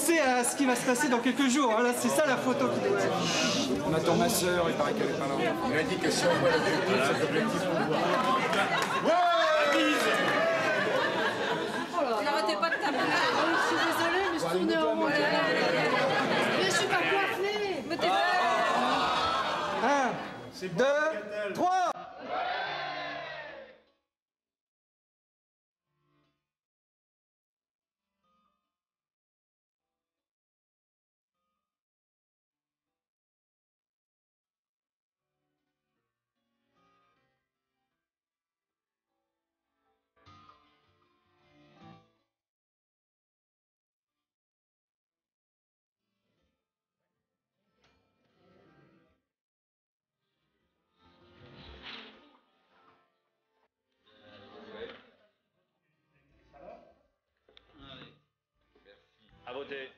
penser à ce qui va se passer dans quelques jours. Hein. Là, c'est ça la photo qui doit être. On attend ma sœur, il paraît qu'elle est pas là. Il a dit que si on voit l'objectif, cet objectif, on voit. N'arrêtez pas de taper. Je suis désolée, mais je tournais en rond. Mais je suis pas coiffée. Mais t'es... 1, 2, 3. À voter.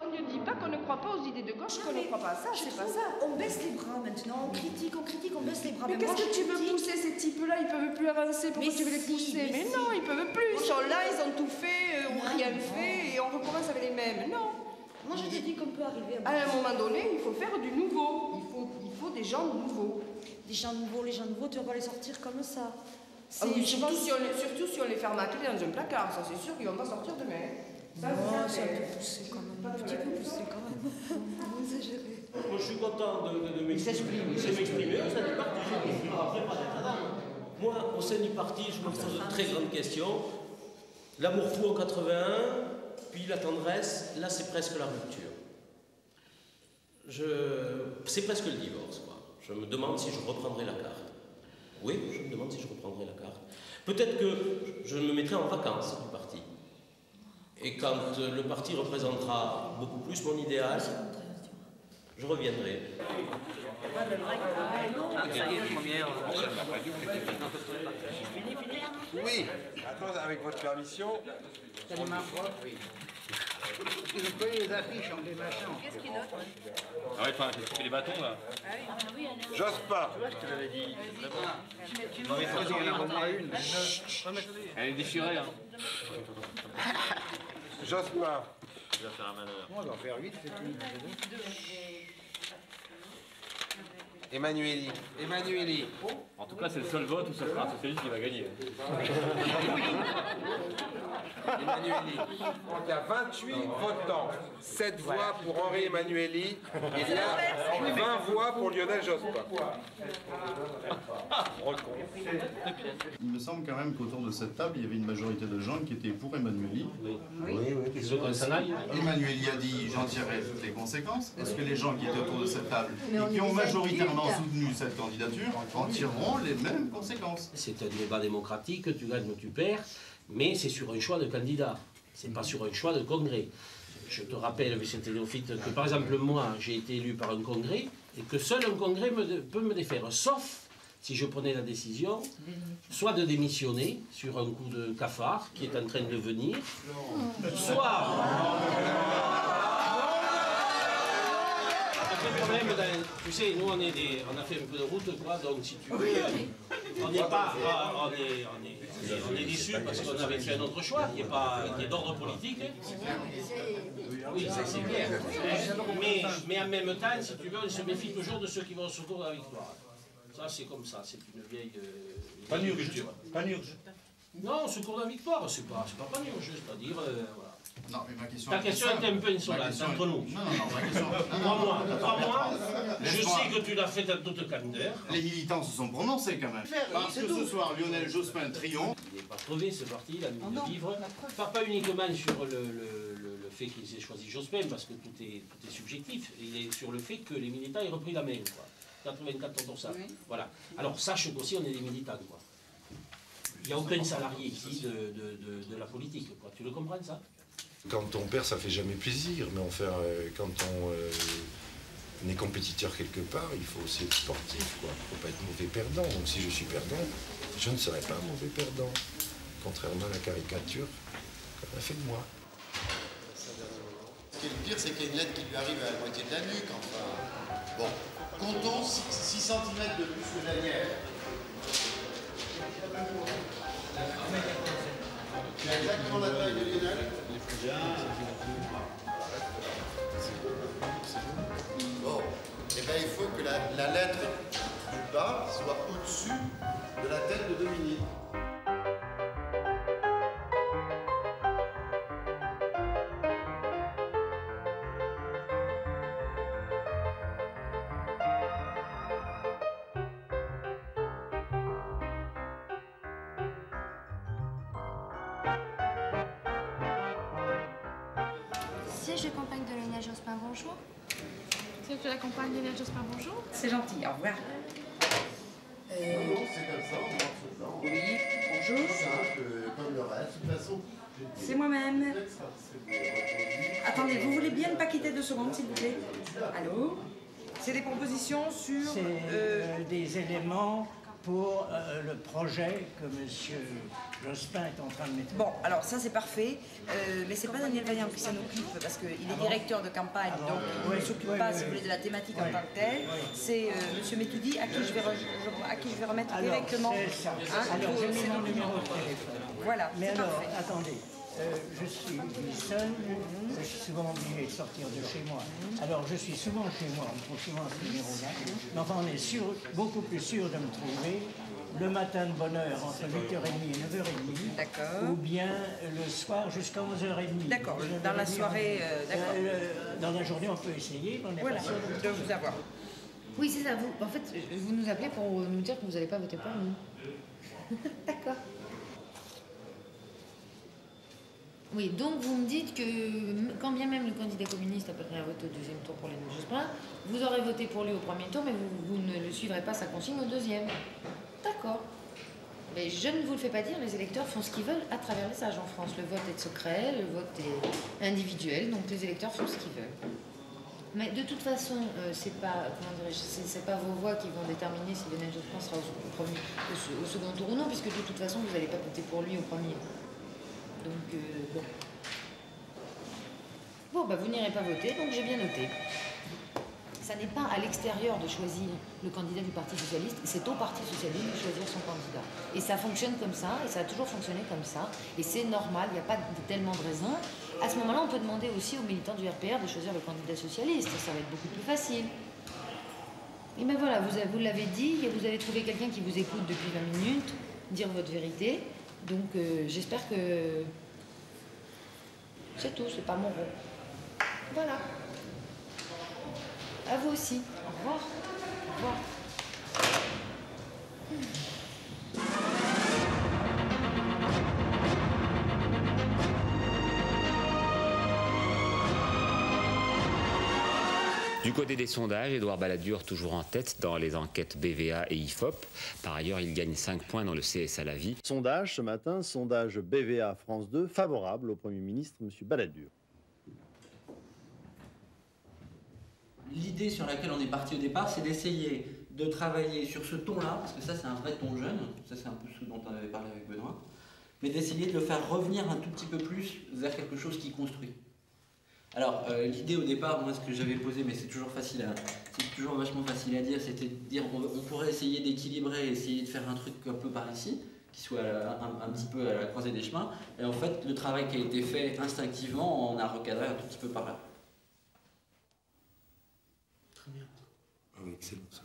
On ne dit pas qu'on ne croit pas aux idées de gauche, qu'on ne croit pas à ça, c'est pas ça. On baisse les bras maintenant, on critique, on baisse les bras. Mais qu'est-ce que tu veux pousser ces types-là? Ils peuvent plus avancer, pourquoi tu veux les pousser? Mais non, ils peuvent plus, ils sont là, ils ont tout fait, ou rien fait, et on recommence avec les mêmes. Non. Moi je te dis qu'on peut arriver à un moment donné, il faut faire du nouveau. Il faut des gens nouveaux. Des gens nouveaux, les gens nouveaux, tu vas pas les sortir comme ça. Ah oui, surtout si on les ferme à clé dans un placard, ça c'est sûr qu'ils vont pas sortir demain. Ça, c'est un peu poussé quand même, un petit peu poussé quand même. Exagéré. Moi je suis content de m'exprimer au sein du parti. Après, pas d'être là. Moi, au sein du parti, je me pose de très grandes questions. L'amour fou en 81, puis la tendresse, là c'est presque la rupture. C'est presque le divorce, quoi. Je me demande si je reprendrai la carte. Oui, je me demande si je reprendrai la carte. Peut-être que je me mettrai en vacances du parti. Et quand le parti représentera beaucoup plus mon idéal, je reviendrai. Oui, attends, avec votre permission. Vous prenez les affiches en démachant. Qu'est-ce qu'il note? Ah ouais, enfin, tu fais les bâtons là. J'ose pas. Tu vois, je te l'avais dit. Non mais faut Il y en a au moins une. Elle est déchirée, hein. J'ose pas. Tu vas faire un malheur. Moi, on va en faire 8, c'est tout. Emmanueli. En tout cas, c'est le seul vote où ça sera un socialiste qui va gagner. Emmanueli. Il y a 28 votants, 7 voix pour Henri Emmanueli, il y a 20 voix pour Lionel Jospin. Il me semble quand même qu'autour de cette table, il y avait une majorité de gens qui étaient pour Emmanueli. Oui, Emmanueli a dit « j'en tirerai toutes les conséquences ». Est-ce que les gens qui étaient autour de cette table et qui ont majoritairement soutenu cette candidature en tireront les mêmes conséquences? C'est un débat démocratique, tu gagnes ou tu perds, mais c'est sur un choix de candidat, c'est pas sur un choix de congrès. Je te rappelle, Vicente Néophyte, que par exemple moi, j'ai été élu par un congrès, et que seul un congrès peut me défaire, sauf si je prenais la décision, soit de démissionner sur un coup de cafard qui est en train de venir, soit... Tu sais, nous on a fait un peu de route, quoi, donc si tu veux, on n'est pas, on est déçus parce qu'on avait fait un autre choix, qui est d'ordre politique. Oui, ça c'est clair. Mais en même temps, si tu veux, on se méfie toujours de ceux qui vont au secours de la victoire. Ça c'est comme ça, c'est une vieille culture. Panurge. Non, secours de la victoire, c'est pas panurge, c'est-à-dire, voilà. Non, mais ma question... Ta question était un peu insolente entre nous. Non, ma question... 3 mois, je sais que tu l'as fait à toute candeur. Les militants se sont prononcés quand même. Parce que ce soir, Lionel Jospin triomphe. Il n'est pas crevé ce parti, il a mis de vivre. Pas uniquement sur le fait qu'ils aient choisi Jospin, parce que tout est subjectif. Il est sur le fait que les militants aient repris la main, quoi. 84%. Oui. Voilà. Alors sache qu'aussi on est des militants, quoi. Il n'y a aucun salarié ici de la politique, quoi. Tu le comprends, ça? Quand on perd, ça fait jamais plaisir, mais enfin, quand on est compétiteur quelque part, il faut aussi être sportif, quoi. Il ne faut pas être mauvais perdant. Donc si je suis perdant, je ne serai pas un mauvais perdant. Contrairement à la caricature qu'on a fait de moi. Ce qui est le pire, c'est qu'il y a une lettre qui lui arrive à la moitié de la nuque, enfin. Bon, comptons 6 cm de plus que Daniel. Tu as exactement la taille de Lionel? Bon, et bien il faut que la lettre du bas soit au-dessus de la tête de Dominique. Siège de campagne de Lionel Jospin, bonjour. Siège de la campagne de Lionel Jospin, bonjour. C'est gentil, au revoir. Non, c'est comme ça, on marche blanc. Oui, bonjour. Simple, comme le reste. De toute façon, C'est moi-même. Attendez, vous voulez bien ne pas quitter 2 secondes, s'il vous plaît? Allô? C'est des propositions sur... C'est des éléments pour le projet que M. Jospin est en train de mettre. Bon, alors ça c'est parfait, mais c'est pas Daniel Vaillant qui s'en occupe parce qu'il est directeur de campagne, donc il ne s'occupe pas, si vous voulez, de la thématique en tant que telle. C'est M. Metoudi à qui je vais remettre directement. C'est ça. Alors, j'ai mis mon numéro de téléphone. Voilà, mais alors, parfait. attendez. Je suis seul, je suis souvent obligé de sortir de chez moi. Alors je suis souvent chez moi, on trouve souvent ce numéro-là. Mais enfin on est sûr, beaucoup plus sûr de me trouver le matin de bonne heure entre 8h30 et 9h30. D'accord. Ou bien le soir jusqu'à 11h30. D'accord, dans la soirée, d'accord. Dans la journée on peut essayer, mais on n'est voilà, pas sûr de vous avoir. Oui, c'est ça. Vous, en fait, vous nous appelez pour nous dire que vous n'allez pas voter pour nous. D'accord. Oui, donc vous me dites que quand bien même le candidat communiste appellerait à voter au 2e tour pour Lionel Jospin, vous aurez voté pour lui au 1er tour, mais vous ne le suivrez pas sa consigne au 2e. D'accord. Mais je ne vous le fais pas dire, les électeurs font ce qu'ils veulent à travers les sages en France. Le vote est secret, le vote est individuel, donc les électeurs font ce qu'ils veulent. Mais de toute façon, c'est pas, c'est pas vos voix qui vont déterminer si Lionel Jospin sera au second tour ou non, puisque de toute façon, vous n'allez pas voter pour lui au 1er. Donc, bon. Bon, bah vous n'irez pas voter, donc j'ai bien noté. Ça n'est pas à l'extérieur de choisir le candidat du Parti Socialiste, c'est au Parti Socialiste de choisir son candidat. Et ça fonctionne comme ça, et ça a toujours fonctionné comme ça, et c'est normal, il n'y a pas tellement de raisons. À ce moment-là, on peut demander aussi aux militants du RPR de choisir le candidat socialiste, ça va être beaucoup plus facile. Et ben voilà, vous l'avez dit, et vous avez trouvé quelqu'un qui vous écoute depuis 20 minutes, dire votre vérité. Donc j'espère que c'est tout, c'est pas mon rôle. Voilà. À vous aussi. Au revoir. Au revoir. Du côté des sondages, Édouard Balladur toujours en tête dans les enquêtes BVA et IFOP. Par ailleurs, il gagne 5 points dans le CS à la vie. Sondage ce matin, sondage BVA France 2, favorable au Premier ministre, M. Balladur. L'idée sur laquelle on est parti au départ, c'est d'essayer de travailler sur ce ton-là, parce que ça c'est un vrai ton jeune, ça c'est un peu ce dont on avait parlé avec Benoît, mais d'essayer de le faire revenir un tout petit peu plus vers quelque chose qui construit. Alors, l'idée au départ, moi, ce que j'avais posé, mais c'est toujours vachement facile à dire, c'était de dire on pourrait essayer d'équilibrer, essayer de faire un truc un peu par ici, qui soit un petit peu à la croisée des chemins, et en fait, le travail qui a été fait instinctivement, on a recadré un tout petit peu par là. Très bien. Ah oui, excellent ça.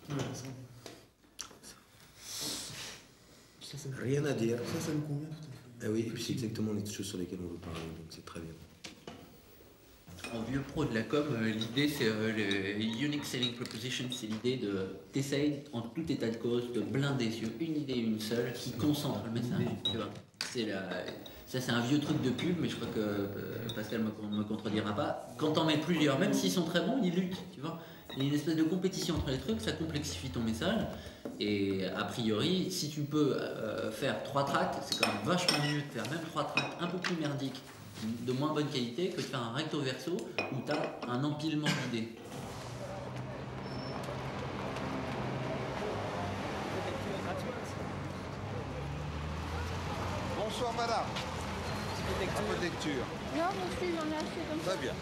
Rien à dire. Ça me convient tout à fait. Ah oui, et puis c'est exactement les choses sur lesquelles on veut parler, donc c'est très bien. En vieux pro de la com, l'idée c'est le Unique Selling Proposition, c'est l'idée de t'essayes en tout état de cause de blinder sur une idée une seule qui concentre le message, tu vois. Ça c'est un vieux truc de pub, mais je crois que Pascal ne me contredira pas. Quand t'en mets plusieurs, même s'ils sont très bons, ils luttent, tu vois. Il y a une espèce de compétition entre les trucs, ça complexifie ton message. Et a priori, si tu peux faire 3 tracts, c'est quand même vachement mieux de faire même 3 tracts un peu plus merdiques, de moins bonne qualité, que de faire un recto verso où tu as un empilement d'idées. Bonsoir madame. Un peu de lecture. Non, monsieur, j'en ai assez comme ça. Très bien.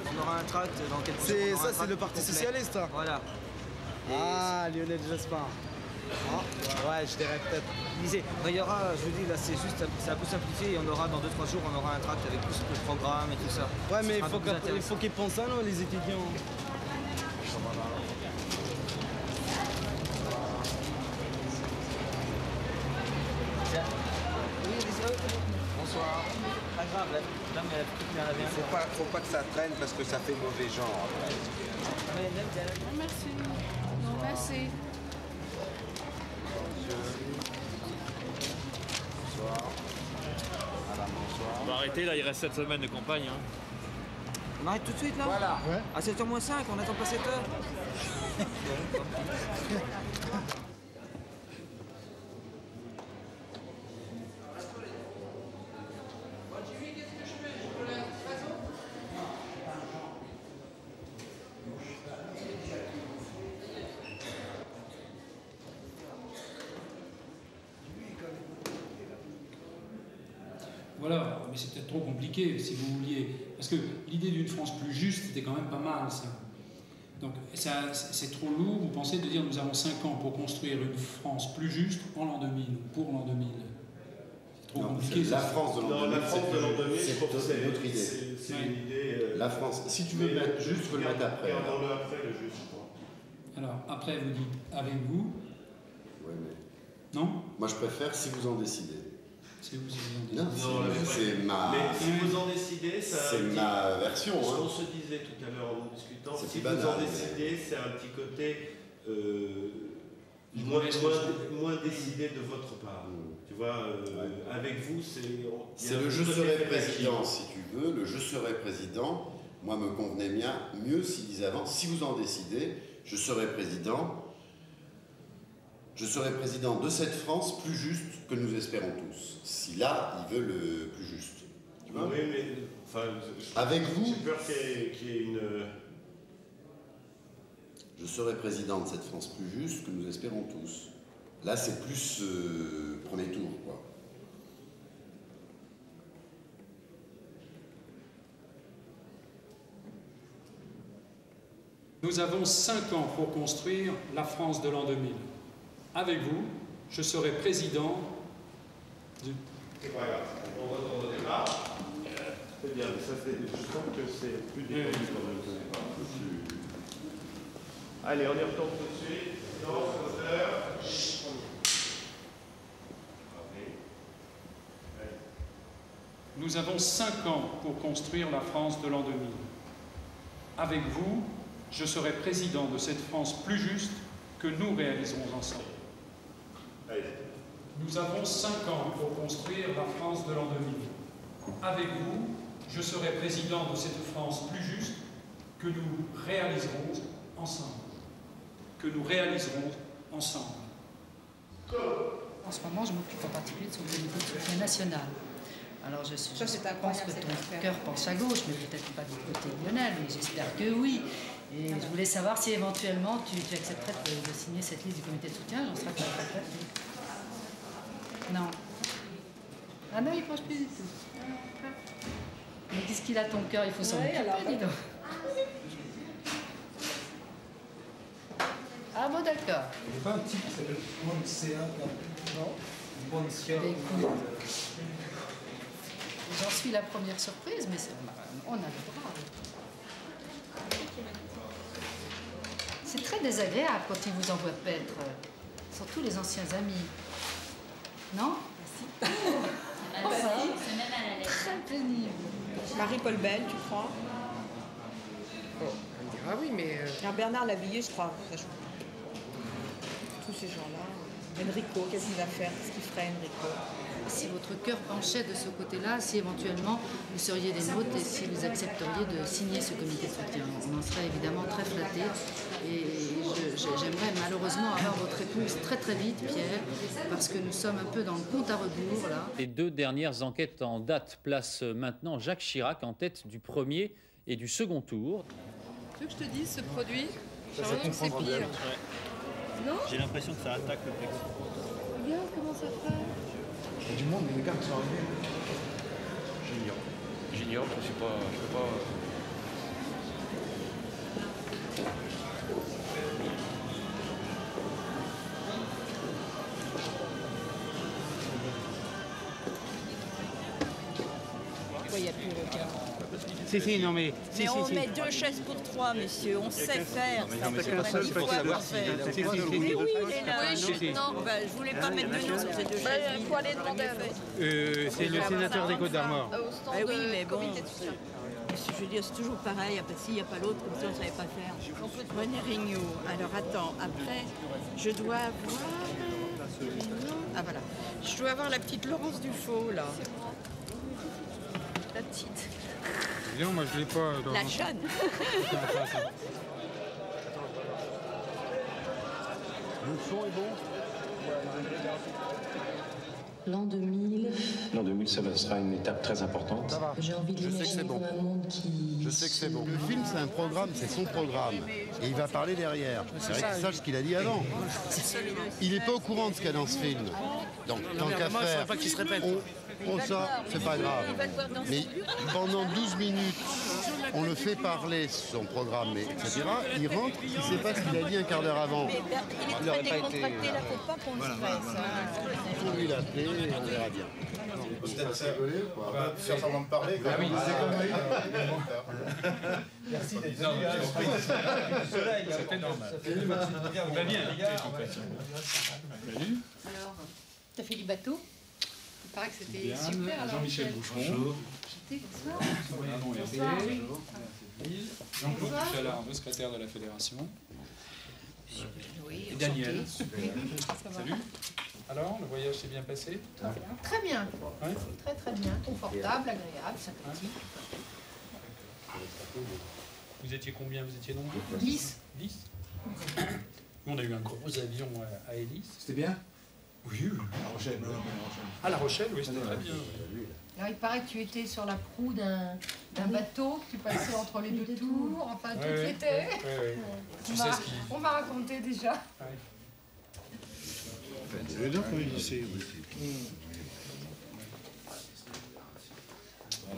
On aura un tract dans quelques jours. C'est ça, c'est le Parti Socialiste. Hein. Voilà. Ah, Lionel Jospin. Ah, ouais, je dirais peut-être. Il y aura, je vous dis, là, c'est juste, c'est un peu simplifié. Et on aura, dans 2-3 jours, on aura un tract avec tout le programme et tout ça. Ouais, mais il faut qu'ils pensent ça, non, les étudiants. Bonsoir. Pas grave, là, mais elle a bien. Faut pas que ça traîne parce que ça fait mauvais genre. Merci. Non, merci. Bonsoir. Madame, bonsoir. On va arrêter, là, il reste 7 semaines de campagne. Hein. On arrête tout de suite là? Voilà. Ouais. À 7h moins 5, on n'attend pas 7h. Voilà, mais c'est peut-être trop compliqué si vous vouliez. Parce que l'idée d'une France plus juste, c'était quand même pas mal, ça. Donc, c'est trop lourd, vous pensez, de dire nous avons 5 ans pour construire une France plus juste en l'an 2000, pour l'an 2000. C'est trop compliqué, ça. La France de l'an 2000, c'est notre idée. C'est une idée. La France, si tu veux le mettre juste, tu peux le mettre après. Gardons-le après, le juste, je crois. Alors, après, vous dites avec vous. Oui, mais. Non? Moi, je préfère si vous en décidez. C'est vous, c'est Non, c'est ma. Mais si vous en décidez, c'est ma version. Ce hein. qu'on se disait tout à l'heure en discutant, C'est si vous banal, en décidez, c'est un petit côté moins décidé de votre part. Tu vois, avec vous, c'est le je serai président, si tu veux. Le je serai président, moi, me convenait bien mieux s'il disait avant, si vous en décidez, je serai président. Je serai président de cette France plus juste que nous espérons tous. Si là, il veut le plus juste. Tu vois ? Oui, mais enfin, avec vous, j'ai peur qu'il y ait une. Je serai président de cette France plus juste que nous espérons tous. Là, c'est plus premier tour, quoi. Nous avons 5 ans pour construire la France de l'an 2000. Avec vous, je serai président du... C'est pas grave, on retourne au départ. C'est bien, mais ça, je sens que c'est plus détendu quand même au départ. Allez, on y retourne tout de suite. Silence, moteur. Nous avons 5 ans pour construire la France de l'an 2000. Avec vous, je serai président de cette France plus juste que nous réaliserons ensemble. Nous avons 5 ans pour construire la France de l'an 2000. Avec vous, je serai président de cette France plus juste que nous réaliserons ensemble. Que nous réaliserons ensemble. En ce moment, je m'occupe en particulier de son comité de soutien national. Alors, je pense que ton cœur penche à gauche, mais peut-être pas du côté de Lionel, mais j'espère que oui. Et je voulais savoir si éventuellement tu accepterais de signer cette liste du comité de soutien, j'en serais très très. Non. Ah non, il penche plus du tout. Mais qu'est-ce qu'il a ton cœur? Il faut s'en occuper, dis donc. Ah bon, d'accord. Il n'y a pas un type qui s'appelle Montséa, non? Montséa. J'en suis la première surprise, mais on a le droit. C'est très désagréable quand ils vous envoient paître, surtout les anciens amis. Non? C'est même à la lettre. Très pénible. Marie-Paul Bell, tu crois? Bon, on dira oui, mais... Bernard Lavilliers, je crois. Tous ces gens-là. Enrico, qu'est-ce qu'il va faire? Qu'est-ce qu'il ferait, Enrico? Si votre cœur penchait de ce côté-là, si éventuellement vous seriez des nôtres et si vous accepteriez de signer ce comité de soutien, on en serait évidemment très flattés. Et j'aimerais malheureusement avoir votre réponse très très vite, Pierre, parce que nous sommes un peu dans le compte à rebours là. Les 2 dernières enquêtes en date placent maintenant Jacques Chirac en tête du premier et du second tour. Tu veux que je te dise ce produit? Ça c'est pire. Ouais. Non? J'ai l'impression que ça attaque le plexus. bien, comment ça fait? Il y a du monde, mais les gars qui sont arrivés. J'ignore, je sais pas, je peux pas. Pourquoi il n'y a plus le cas? Si, non mais... Mais on met 2 chaises pour 3, messieurs, on sait faire. Ça, c'est qu'un seul, il faut savoir faire. Si. Mais oui, il est là. Non, je voulais pas mettre de nom sur ces 2 chaises. Il faut aller demander à c'est le sénateur des Côtes-d'Armor. Oui, mais bon... Je veux dire, c'est toujours pareil, il n'y a pas ci, il n'y a pas l'autre, comme ça on ne savait pas faire. René Rignot. Alors attends, après, je dois avoir... Ah voilà. Je dois avoir la petite Laurence Dufaux, là. La petite. Non, moi je l'ai pas. La jeune. Le son est bon. L'an 2000. L'an 2000, ça sera une étape très importante. J'ai envie de l'imaginer comme un monde qui... Je sais que c'est bon. Le film, c'est un programme, c'est son programme. Et il va parler derrière. C'est vrai qu'il sache ce qu'il a dit avant. Il n'est pas au courant de ce qu'il y a dans ce film. Donc, tant qu'à faire, on sort, c'est pas grave. Mais pendant 12 minutes, on le fait parler son programme, etc. Il rentre, il ne sait pas ce qu'il a dit un quart d'heure avant. Il aurait pas été... là, faut pas qu'on le stresse. Il faut lui l'appeler et on verra bien. Peut-être rigoler, quoi. Faire semblant de parler. Ah oui, Merci d'être C'était normal. On m'a bien invité, en fait. Salut. Alors, t'as fait du bateau? Il paraît que c'était super. Jean-Michel Boucheron. Jean-Claude Duchalard, le secrétaire de la Fédération. Et Daniel. Salut. Alors, le voyage s'est bien passé? Très bien. Ouais. Très très bien. Confortable, agréable, sympathique. Vous étiez combien? Vous étiez nombreux? 10. 10. Nous, on a eu un gros avion à hélice. C'était bien? Oui. À La Rochelle. À La Rochelle, oui, c'était très bien. Alors, il paraît que tu étais sur la proue d'un bateau, que tu passais entre les deux tours, enfin, tout y était. On m'a raconté déjà. J'avais bien connu lycée.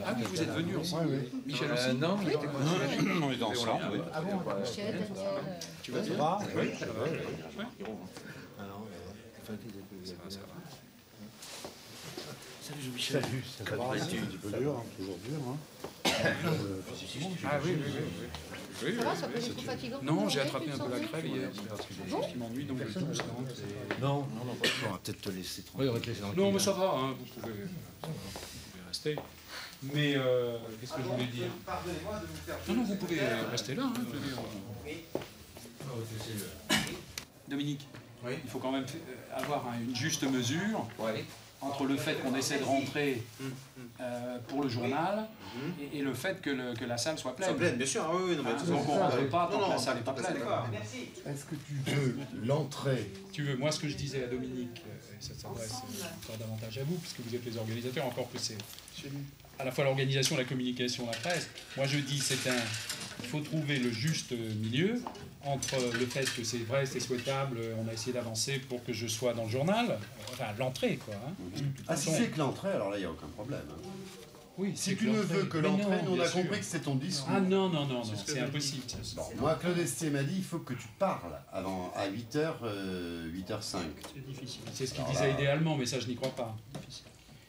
Ah, mais vous êtes venus ensemble? Oui. Michel aussi? Non, on était ensemble. Ah bon, Michel, Daniel. Tu vas bien? Oui, ça va. Ça va. Salut Jean-Michel. Salut, ça va. C'est un petit peu dur, toujours dur. Ah oui. Ça va, ça peut être trop fatigant? Non, j'ai attrapé un peu la crève hier. C'est ce qui m'ennuie, donc je tousse. Non, on va peut-être te laisser tranquille. Non, mais ça va, hein, vous pouvez rester. Mais qu'est-ce que je voulais dire? Non, vous pouvez rester là. Hein, je veux dire. Dominique, il faut quand même avoir une juste mesure entre le fait qu'on essaie de rentrer pour le journal et le fait que la salle soit pleine. Soit pleine, bien sûr. Oui, donc on ne rentre pas tant que la salle n'est pas pleine. Est-ce que tu veux l'entrée? Tu veux, moi ce que je disais à Dominique, et ça s'adresse encore davantage à vous, puisque vous êtes les organisateurs, encore que c'est à la fois l'organisation, la communication, la presse. Moi je dis, il faut trouver le juste milieu entre le fait que c'est vrai, c'est souhaitable, on a essayé d'avancer pour que je sois dans le journal, enfin l'entrée quoi. Hein. Si c'est que l'entrée, alors là il n'y a aucun problème. Hein. Oui, si tu ne veux que l'entrée, nous on a compris que c'est ton discours. Ah non, c'est impossible. Bon, moi Claude Estier m'a dit il faut que tu parles avant à 8h, 8h05. C'est difficile. C'est ce qu'il disait idéalement, mais ça je n'y crois pas.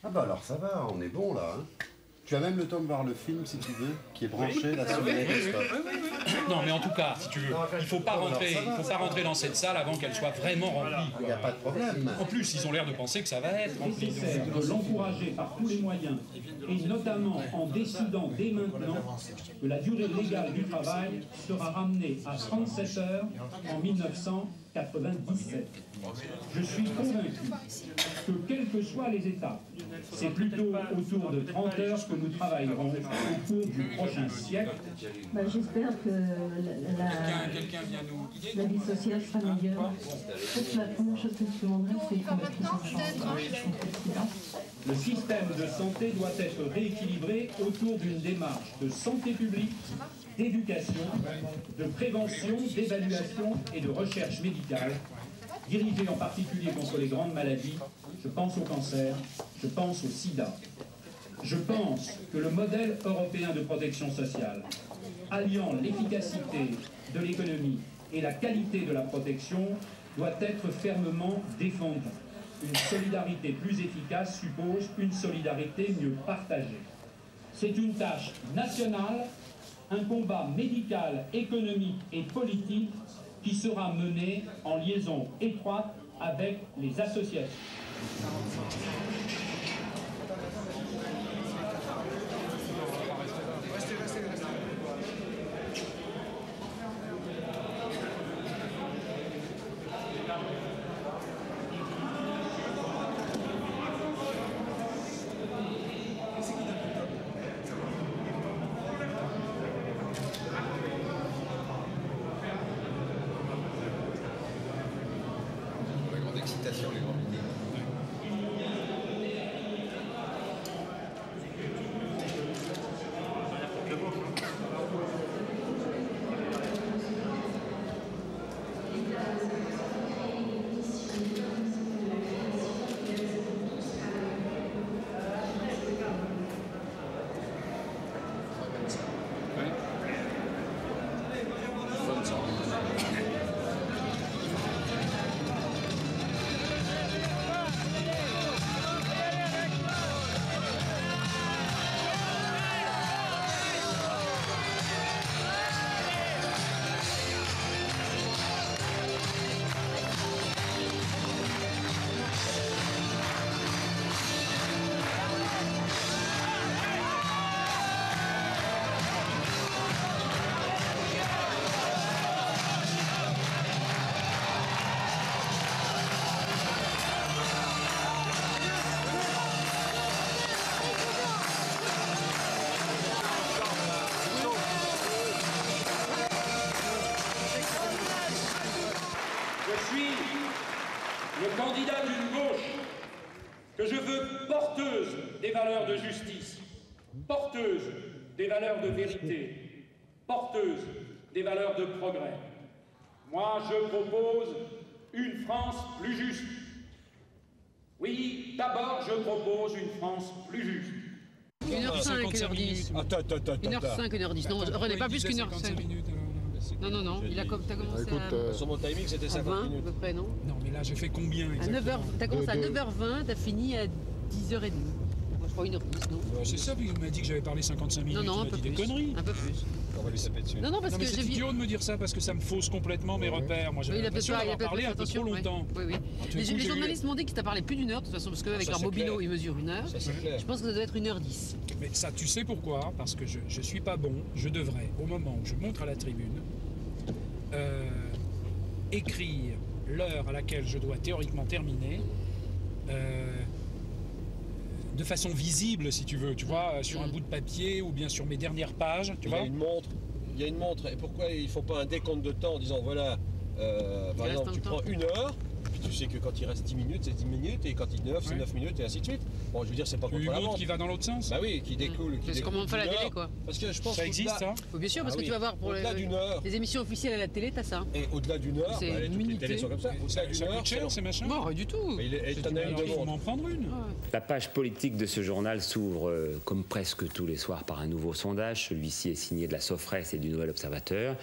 Ah bah alors ça va, on est bon là. Hein. Tu as même le temps de voir le film si tu veux, qui est branché là sur le Non, mais en tout cas, si tu veux, il ne faut pas rentrer dans cette salle avant qu'elle soit vraiment remplie. Il n'y a pas de problème. En plus, ils ont l'air de penser que ça va être rempli. De l'encourager par tous les moyens, et notamment en décidant dès maintenant que la durée légale du travail sera ramenée à 37 heures en 1997. Je suis convaincu que, quelles que soient les étapes, c'est plutôt autour de 30 heures que nous travaillerons au cours du prochain siècle. J'espère que la vie sociale sera meilleure. La première chose que je demanderais, c'est qu'on mette tous ensemble. Le système de santé doit être rééquilibré autour d'une démarche de santé publique, d'éducation, de prévention, d'évaluation et de recherche médicale, dirigée en particulier contre les grandes maladies, je pense au cancer, je pense au sida. Je pense que le modèle européen de protection sociale, alliant l'efficacité de l'économie et la qualité de la protection, doit être fermement défendu. Une solidarité plus efficace suppose une solidarité mieux partagée. C'est une tâche nationale, un combat médical, économique et politique qui sera mené en liaison étroite avec les associations. Le candidat d'une gauche que je veux porteuse des valeurs de justice, porteuse des valeurs de vérité, porteuse des valeurs de progrès. Moi, je propose une France plus juste. Oui, d'abord, je propose une France plus juste. 1h05, 1h10. Attends. 1h05, 1h10. Non, René, pas plus qu'une heure 5. Non, il a t'as commencé Sur mon timing, c'était 50 minutes. à peu près, non? Non, mais là, j'ai fait combien exactement? T'as commencé à 9h20, t'as fini à 10h30. Moi, je crois 1h10, non? C'est ça, il m'a dit que j'avais parlé 55 minutes. Non, un peu plus. Des conneries. Un peu plus. On va lui taper dessus. Non, parce que c'est idiot de me dire ça parce que ça me fausse complètement mes repères. Moi, j'avais l'impression d'avoir parlé un peu trop longtemps. Oui. Les journalistes m'ont dit que tu as parlé plus d'une heure, de toute façon, parce qu'avec leur mobilo, ils mesurent 1 heure. Je pense que ça doit être 1h10. Mais ça, tu sais pourquoi? Parce que je suis pas bon. Je devrais, au moment où je monte à la tribune, écrire l'heure à laquelle je dois théoriquement terminer de façon visible, si tu veux, tu vois, sur un bout de papier ou bien sur mes dernières pages, tu vois. Il y a une montre. Et pourquoi ils font pas un décompte de temps en disant voilà, par exemple, tu prends 1 heure, puis tu sais que quand il reste 10 minutes, c'est 10 minutes, et quand il est 9, c'est 9 minutes, et ainsi de suite. Bon, je veux dire, c'est pas contre la montre. Qui va dans l'autre sens. Bah oui, qui découle. C'est comme on fait à la télé, quoi. Parce que je pense ça existe, ça. Bien sûr, parce que tu vas voir pour les émissions officielles à la télé, t'as ça. Et au-delà d'une heure, toutes les télés sont comme ça. Ça coûte cher, ces machins? Non, du tout. Il faut m'en prendre une. La page politique de ce journal s'ouvre, comme presque tous les soirs, par un nouveau sondage. Celui-ci est signé de la Sofres et du Nouvel Observateur.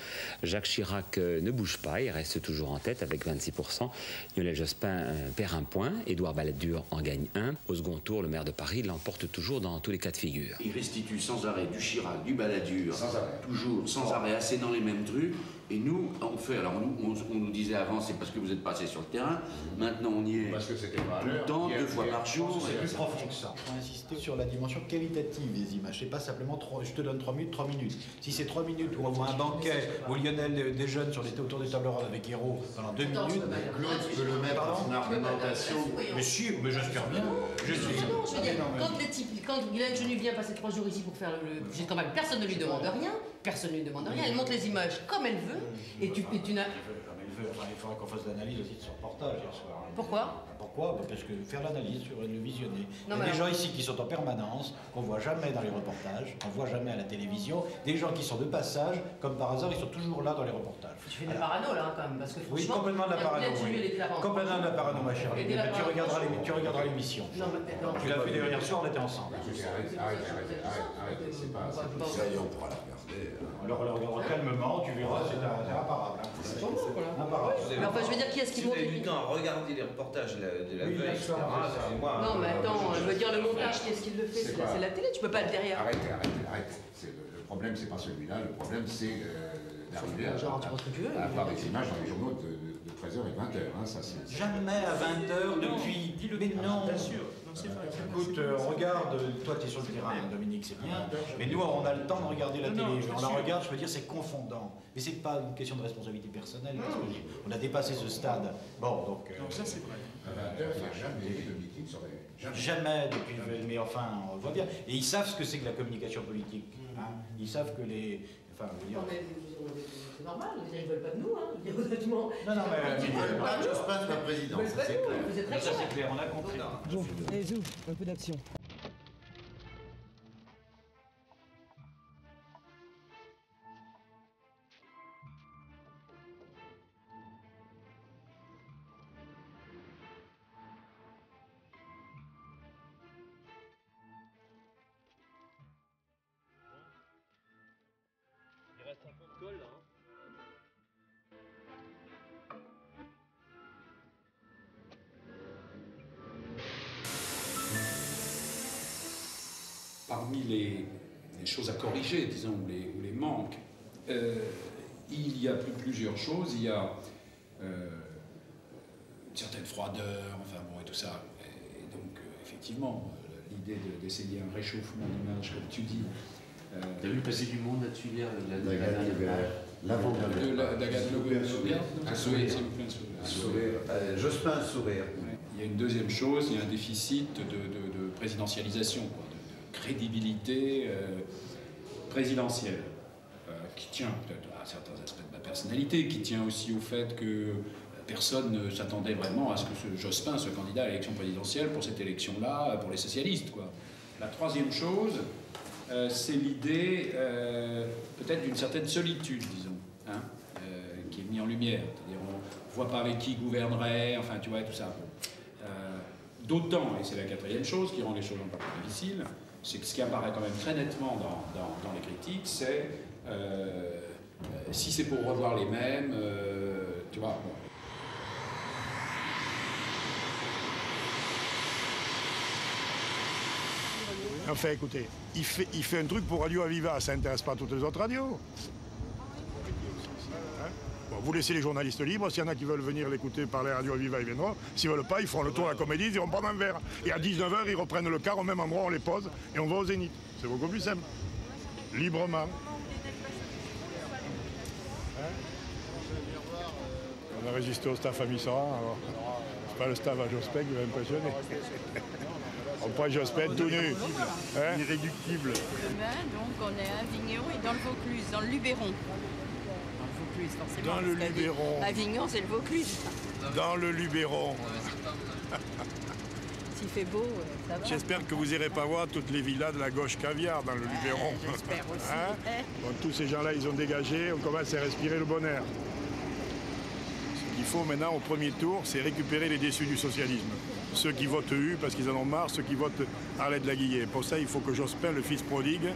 Jacques Chirac ne bouge pas, il reste toujours en tête avec 26%. Lionel Jospin perd 1 point. Édouard Balladur en gagne 1. Au second tour, le maire de Paris l'emporte toujours dans tous les cas de figure. Il restitue sans arrêt du Chirac, du Balladur, toujours sans arrêt, assez dans les mêmes trucs. Et nous, on fait. Alors, on nous disait avant, c'est parce que vous êtes passé sur le terrain. Maintenant, on y est parce que c'était pas tout le temps, 2 fois par jour. C'est plus profond que ça. Il faut insister sur la dimension qualitative des images. C'est pas simplement je te donne 3 minutes, 3 minutes. Si c'est 3 minutes où on voit un banquet où Lionel déjeune autour des tables rondes avec Hérault pendant 2 minutes, Claude peut le mettre dans son argumentation. Mais si, mais j'espère bien. Je veux dire, quand Guylaine Chenu vient passer 3 jours ici pour faire le budget de campagne, personne ne lui demande rien. Personne ne lui demande rien. Elle monte les images comme elle veut. Et tu n'as. il faudra qu'on fasse l'analyse aussi de ce reportage hier soir. Pourquoi? Pourquoi? Parce que faire l'analyse, le visionner. Non, il y a des gens ici qui sont en permanence, qu'on ne voit jamais dans les reportages, qu'on ne voit jamais à la télévision. Des gens qui sont de passage, comme par hasard, ils sont toujours là dans les reportages. Tu fais de la parano là quand même, parce que oui, complètement de la parano. Oui. Complètement de la parano, ma chère. Tu regarderas l'émission. Tu l'as fait hier soir, on était ensemble. Arrête, c'est pas ça. On pourra la regarder. Alors on la regardera calmement, tu verras, c'est imparable. Imparable. Mais enfin, je veux dire, qui est-ce qui monte? Si vous avez du temps à regarder les reportages de la veille, etc. Non, mais attends, je veux dire, le montage, qui est-ce qui le fait? C'est la télé, tu peux pas être derrière. Arrête. Le problème, c'est pas celui-là, le problème, c'est d'arriver à avoir des images dans les journaux de 13h et 20h. Jamais à 20h depuis. Mais non. Bien sûr. Écoute, regarde, toi tu es sur le terrain, Dominique, c'est bien, mais nous on a le temps de regarder la télé, on la regarde, je peux dire c'est confondant, mais c'est pas une question de responsabilité personnelle, parce qu'on a dépassé ce stade. Bon, donc ça c'est vrai. À 20h, il n'y a jamais de meeting sur les... Jamais depuis, mais enfin, on le voit bien. Et ils savent ce que c'est que la communication politique. Hein. Ils savent que les... Enfin, je veux dire... C'est normal, ils ne veulent pas de nous, hein. Honnêtement. Non, mais ils veulent pas de Jospin, c'est pas président. Ça c'est clair, on a compris. Bon, allez, Zou, un peu d'action. Il reste un peu de colle là. Parmi les choses à corriger, disons, ou les manques, il y a plusieurs choses. Il y a une certaine froideur, enfin bon, et tout ça. Et donc, effectivement, l'idée d'essayer un réchauffement d'image, comme tu dis. T'as vu passer du monde là-dessus hier, Jospin un sourire. Il y a une deuxième chose, il y a un déficit de présidentialisation, quoi, de crédibilité présidentielle, qui tient peut-être à certains aspects de ma personnalité, qui tient aussi au fait que personne ne s'attendait vraiment à ce que Jospin soit candidat à l'élection présidentielle pour cette élection-là, pour les socialistes, quoi. La troisième chose, c'est l'idée peut-être d'une certaine solitude, disons, hein, qui est mise en lumière. C'est-à-dire on ne voit pas avec qui gouvernerait, enfin tu vois, tout ça. D'autant, et c'est la quatrième chose qui rend les choses un peu plus difficiles, c'est que ce qui apparaît quand même très nettement dans les critiques, c'est si c'est pour revoir les mêmes, tu vois. Bon. Enfin, écoutez, il fait un truc pour Radio Aviva, ça n'intéresse pas toutes les autres radios. Hein? Bon, vous laissez les journalistes libres, s'il y en a qui veulent venir l'écouter parler à Radio Aviva, ils viendront. S'ils ne veulent pas, ils feront le tour de la Comédie, ils iront prendre un verre. Et à 19h, ils reprennent le car au même endroit, on les pose et on va au Zénith. C'est beaucoup plus simple. Librement. Hein? On a résisté au staff à Missoran, alors c'est pas le staff à Jospin qui va impressionner. On prend Jospin tout nu. Hein? Irréductible. Demain, donc, on est à Avignon et dans le Vaucluse, dans le Luberon. Dans le Vaucluse, forcément. Dans le Luberon. Avignon, c'est le Vaucluse. Dans le Luberon. S'il fait beau, ça va. J'espère que vous n'irez pas voir toutes les villas de la gauche caviar dans le Luberon. J'espère aussi. Hein? Bon, tous ces gens-là, ils ont dégagé, on commence à respirer le bon air. Ce qu'il faut maintenant, au premier tour, c'est récupérer les déçus du socialisme. Ceux qui votent U parce qu'ils en ont marre, ceux qui votent Arlette Laguillet. Pour ça, il faut que Jospin, le fils prodigue,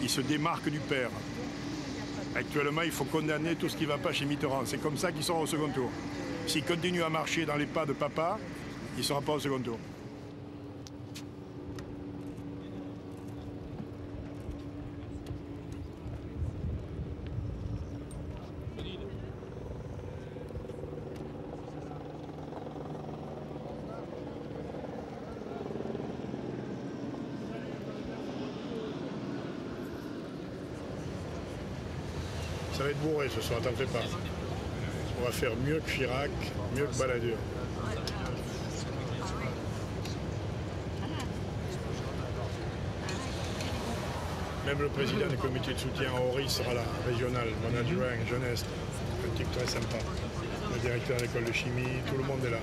il se démarque du père. Actuellement, il faut condamner tout ce qui ne va pas chez Mitterrand. C'est comme ça qu'il sera au second tour. S'il continue à marcher dans les pas de papa, il ne sera pas au second tour. Ça va être bourré ce soir, t'en fais pas. On va faire mieux que Chirac, mieux que Balladur. Même le président du comité de soutien, Henri, sera là, régional, mon adjoint, jeunesse, un type très sympa. On a directeur de l'école de chimie, tout le monde est là.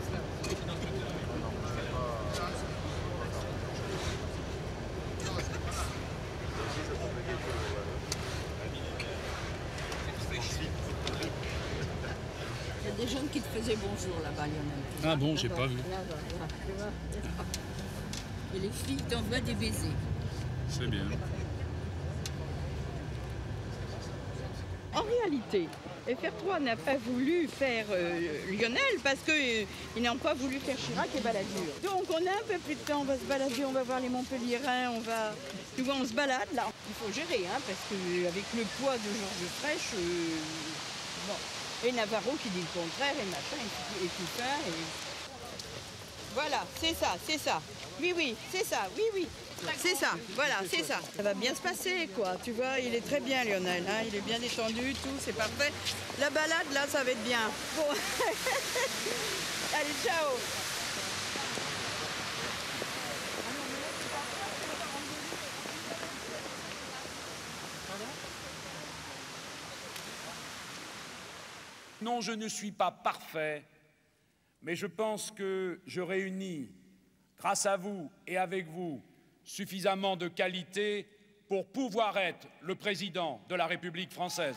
Il y a des jeunes qui te faisaient bonjour là-bas, Lionel. Ah bon, j'ai pas vu. Et les filles t'envoient des baisers. C'est bien. En réalité, FR3 n'a pas voulu faire Lionel parce qu'ils n'ont pas voulu faire Chirac et Balladur. Donc on a un peu plus de temps, on va se balader, on va voir les Montpelliérains, tu vois, on se balade là. Il faut gérer, hein, parce qu'avec le poids de Georges Frêche, bon. Et Navarro qui dit le contraire, et machin, et tout ça. Et... Voilà, c'est ça, c'est ça. Oui, oui, c'est ça, oui, oui. C'est ça, voilà, c'est ça. Ça va bien se passer, quoi. Tu vois, il est très bien, Lionel. Hein, il est bien détendu, tout, c'est parfait. La balade, là, ça va être bien. Bon. Allez, ciao. Non, je ne suis pas parfait, mais je pense que je réunis, grâce à vous et avec vous, suffisamment de qualité pour pouvoir être le président de la République française.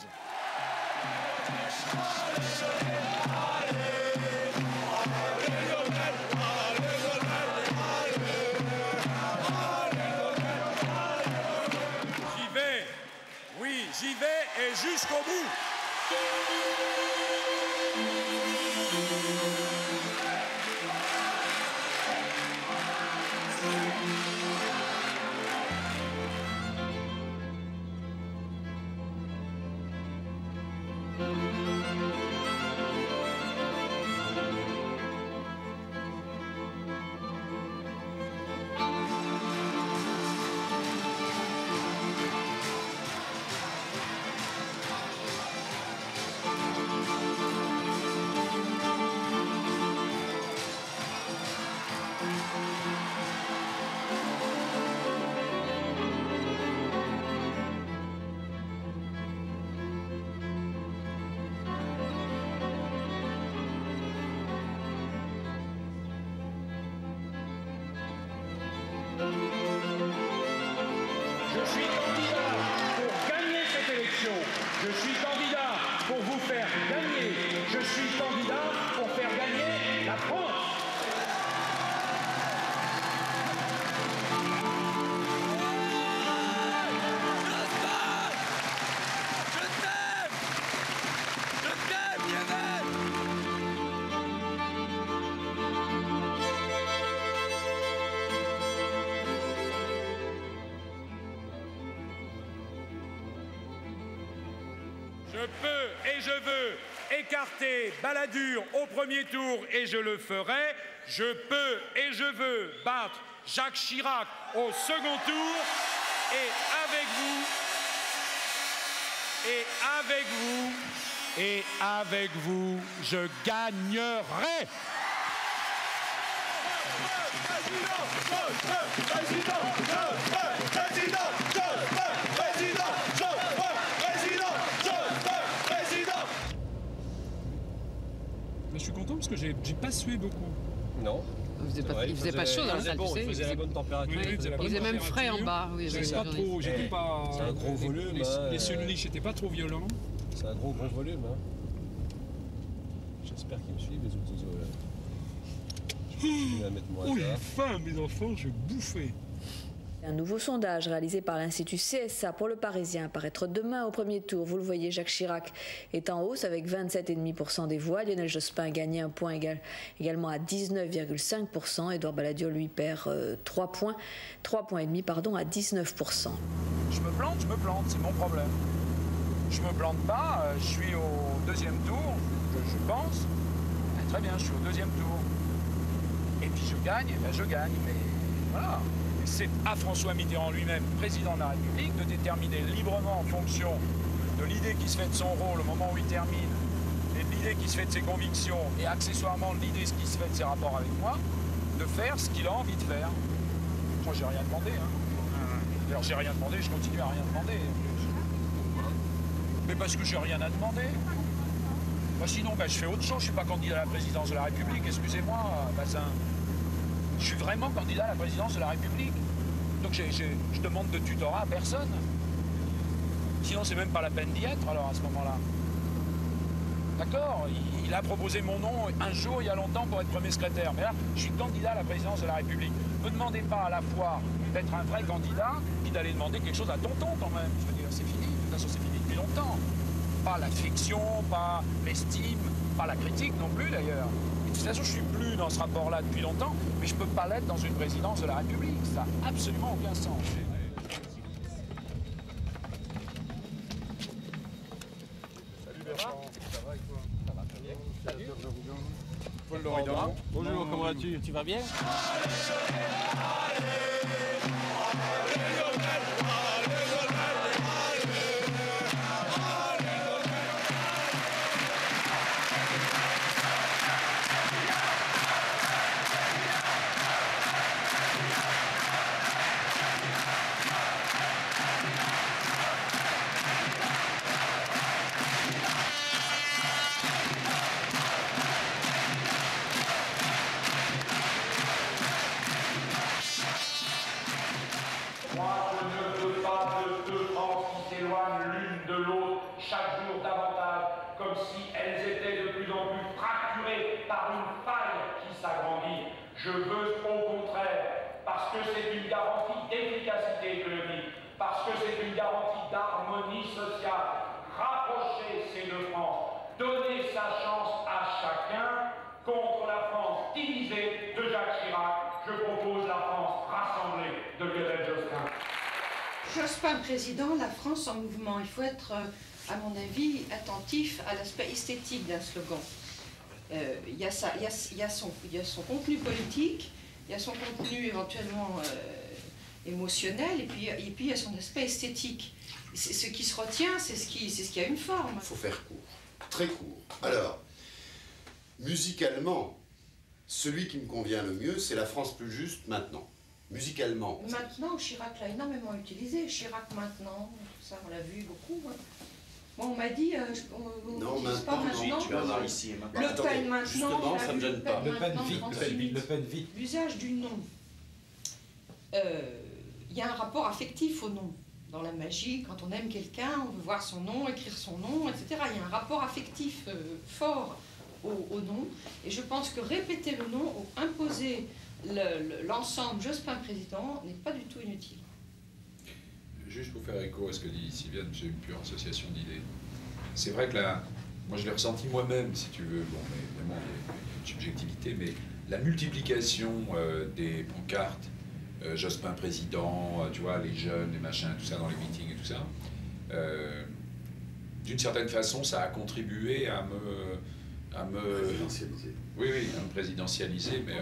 J'y vais, oui, j'y vais et jusqu'au bout. Je suis candidat pour gagner cette élection. Je suis candidat pour vous faire gagner. Je suis candidat pour faire gagner la France. Je peux et je veux écarter Balladur au premier tour et je le ferai. Je peux et je veux battre Jacques Chirac au second tour et avec vous, je gagnerai. Mais je suis content parce que j'ai pas sué beaucoup. Non. Il faisait pas chaud dans la salle, tu sais. Il faisait la bonne température. Il faisait même frais en bas. Oui, j'étais pas trop. J'étais pas. C'est un gros volume. Les sunliches n'étaient pas trop violents. C'est un gros volume. Hein. J'espère qu'ils me suivent, les autres oiseaux là. Je vais mettre moi oh, j'ai faim, mes enfants, je bouffais. Un nouveau sondage réalisé par l'Institut CSA pour le Parisien paraître demain au premier tour. Vous le voyez, Jacques Chirac est en hausse avec 27,5% des voix. Lionel Jospin gagne un point également à 19,5%. Édouard Balladur, lui, perd 3 points et demi, à 19%. Je me plante, c'est mon problème. Je me plante pas, je suis au deuxième tour, je pense. Très bien, je suis au deuxième tour. Et puis je gagne, je gagne, mais voilà. C'est à François Mitterrand lui-même, président de la République, de déterminer librement en fonction de l'idée qui se fait de son rôle au moment où il termine, et de l'idée qui se fait de ses convictions, et accessoirement de l'idée qui se fait de ses rapports avec moi, de faire ce qu'il a envie de faire. Moi, j'ai rien demandé. Hein. Alors, j'ai rien demandé, je continue à rien demander. Mais parce que j'ai rien à demander. Moi, sinon, je fais autre chose. Je suis pas candidat à la présidence de la République, excusez-moi, Bazin. Je suis vraiment candidat à la présidence de la République. Donc je demande de tutorat à personne. Sinon, c'est même pas la peine d'y être, alors, à ce moment-là. D'accord, il a proposé mon nom un jour, il y a longtemps, pour être premier secrétaire. Mais là, je suis candidat à la présidence de la République. Ne me demandez pas à la fois d'être un vrai candidat, puis d'aller demander quelque chose à tonton, quand même. Je veux dire, c'est fini. De toute façon, c'est fini depuis longtemps. Pas la fiction, pas l'estime, pas la critique non plus, d'ailleurs. Et de toute façon, je suis plus dans ce rapport-là depuis longtemps, mais je peux pas l'être dans une présidence de la République. Ça n'a absolument aucun sens. Salut Bertrand. Ça va et toi? Ça va très bien. Salut. Paul Loridan. Bonjour, comment vas-tu? Tu vas bien? Chaque jour davantage, comme si elles étaient de plus en plus fracturées par une faille qui s'agrandit. Je veux au contraire, parce que c'est une garantie d'efficacité économique, parce que c'est une garantie d'harmonie sociale, rapprocher ces deux France, donner sa chance à chacun contre la France divisée de Jacques Chirac. Je propose la France rassemblée de Lionel Jospin. Jospin président, la France en mouvement. Il faut être, à mon avis, attentif à l'aspect esthétique d'un slogan. Il y a son contenu politique, il y a son contenu éventuellement émotionnel, et puis il y a son aspect esthétique. Ce qui se retient, c'est ce qui a une forme. Il faut faire court, très court. Alors, musicalement, celui qui me convient le mieux, c'est La France plus juste maintenant. Musicalement. Maintenant, Chirac l'a énormément utilisé. Chirac maintenant, tout ça, on l'a vu beaucoup. Hein. Bon, on m'a dit, non, maintenant, non, tu vas voir ici. Le Pen maintenant, justement, ça me gêne pas. Le Pen vite, le Pen vite. L'usage du nom. Il y a un rapport affectif au nom. Dans la magie, quand on aime quelqu'un, on veut voir son nom, écrire son nom, etc. Il y a un rapport affectif fort au nom. Et je pense que répéter le nom ou imposer l'ensemble Jospin président n'est pas du tout inutile. Juste pour faire écho à ce que dit Sylviane, c'est une pure association d'idées. C'est vrai que là, moi je l'ai ressenti moi-même, si tu veux, bon, mais évidemment il y a une subjectivité, mais la multiplication des pancartes, Jospin président, tu vois, les jeunes, les machins, tout ça dans les meetings et tout ça, d'une certaine façon, ça a contribué à me présidentialiser. Oui, à me présidentialiser, mais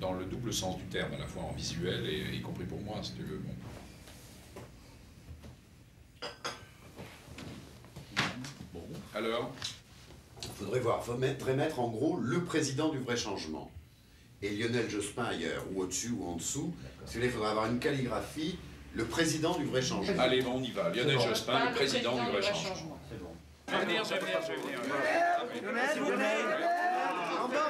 dans le double sens du terme, à la fois en visuel et y compris pour moi, si tu veux. Bon. Alors, il faudrait mettre en gros le président du vrai changement. Et Lionel Jospin ailleurs, ou au-dessus ou en dessous. Il faudrait avoir une calligraphie, le président du vrai changement. Allez, bon, on y va. Lionel Jospin, le président du vrai changement. C'est bon. Je vais venir. Lionel. En bas.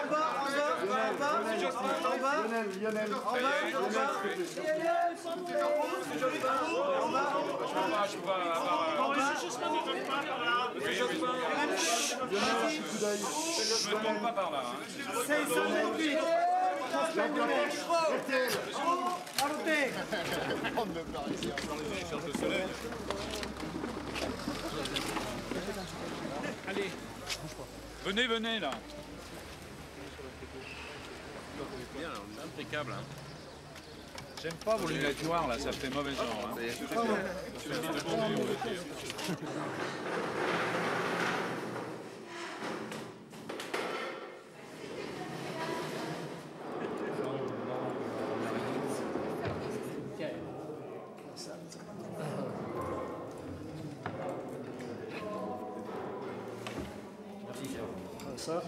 Je ne tombe pas par là. C'est 128. Allez, venez là. Bien, là, on est impeccable. Hein. J'aime pas vos lunettes noires là, ça fait mauvais genre. Hein. Ça.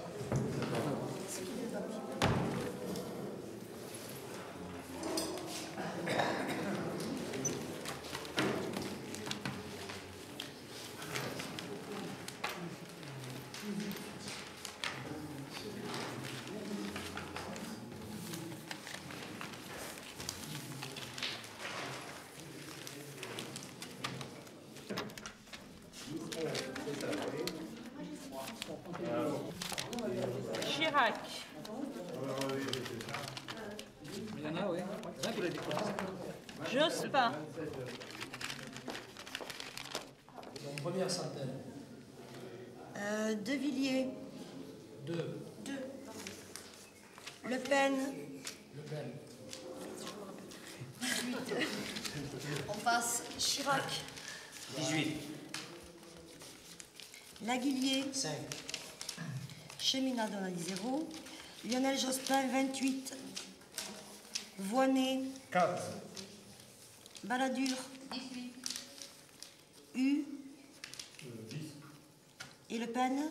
Chirac. Il y en a, oui. Jospin. Première centaine. De Villiers. 2. Le Pen. Le Pen. 18. On passe Chirac. 18. Laguillier. 5. Cheminade, on a dit 0. Lionel Jospin, 28. Voynet. 4. Balladur. 18. U. 10. Et Le Pen.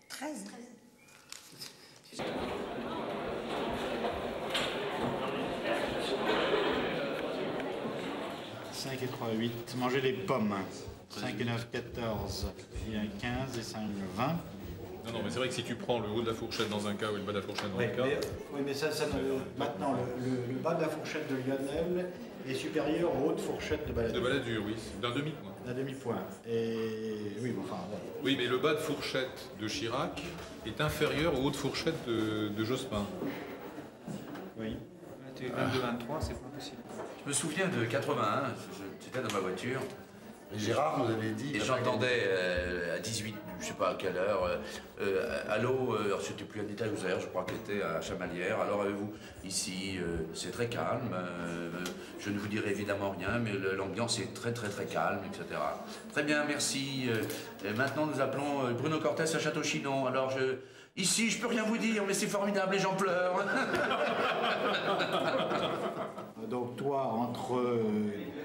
13. « 5 et 3, 8. Manger les pommes. 5 et 9, 14. Il y a 15 et 5, 20. Non, mais c'est vrai que si tu prends le haut de la fourchette dans un cas ou le bas de la fourchette dans un cas... Oui, mais ça maintenant, le bas de la fourchette de Lionel est supérieur au haut de fourchette de Balladur. De Balladur, oui. D'un demi-point. D'un demi-point. Et oui, bon, enfin... Voilà. Oui, mais le bas de fourchette de Chirac est inférieur au haut de fourchette de Jospin. Oui. 22-23, c'est pas possible. Je me souviens de 81, j'étais dans ma voiture. Gérard nous avait dit... Et j'entendais à 18, je sais pas à quelle heure, allô, c'était plus à État-Usaire, je crois qu'elle était à Chamalières. Alors avez-vous ici, c'est très calme, je ne vous dirai évidemment rien, mais l'ambiance est très calme, etc. Très bien, merci. Maintenant nous appelons Bruno Cortès à Château-Chinon. Alors ici, je peux rien vous dire, mais c'est formidable et j'en pleure. Donc toi, entre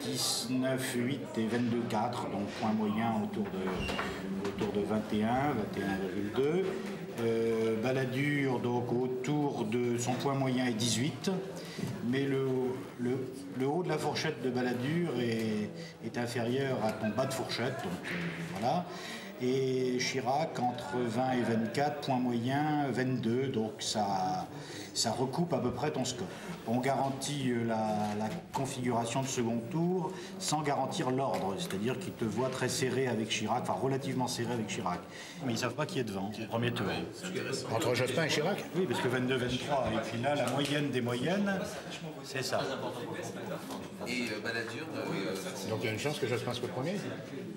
19,8 et 22,4, donc point moyen autour de 21, 21,2. Balladur, donc autour de son point moyen est 18, mais le haut de la fourchette de Balladur est inférieur à ton bas de fourchette, donc voilà. Et Chirac, entre 20 et 24, point moyen 22, donc ça recoupe à peu près ton score. On garantit la configuration de second tour sans garantir l'ordre, c'est-à-dire qu'ils te voient très serré avec Chirac, enfin relativement serré avec Chirac. Mais ils ne savent pas qui est devant au premier tour. Entre Jospin et Chirac? Oui, parce que 22-23, et puis là, la moyenne des moyennes, c'est ça. Et Balladur... Donc il y a une chance que Jospin soit premier?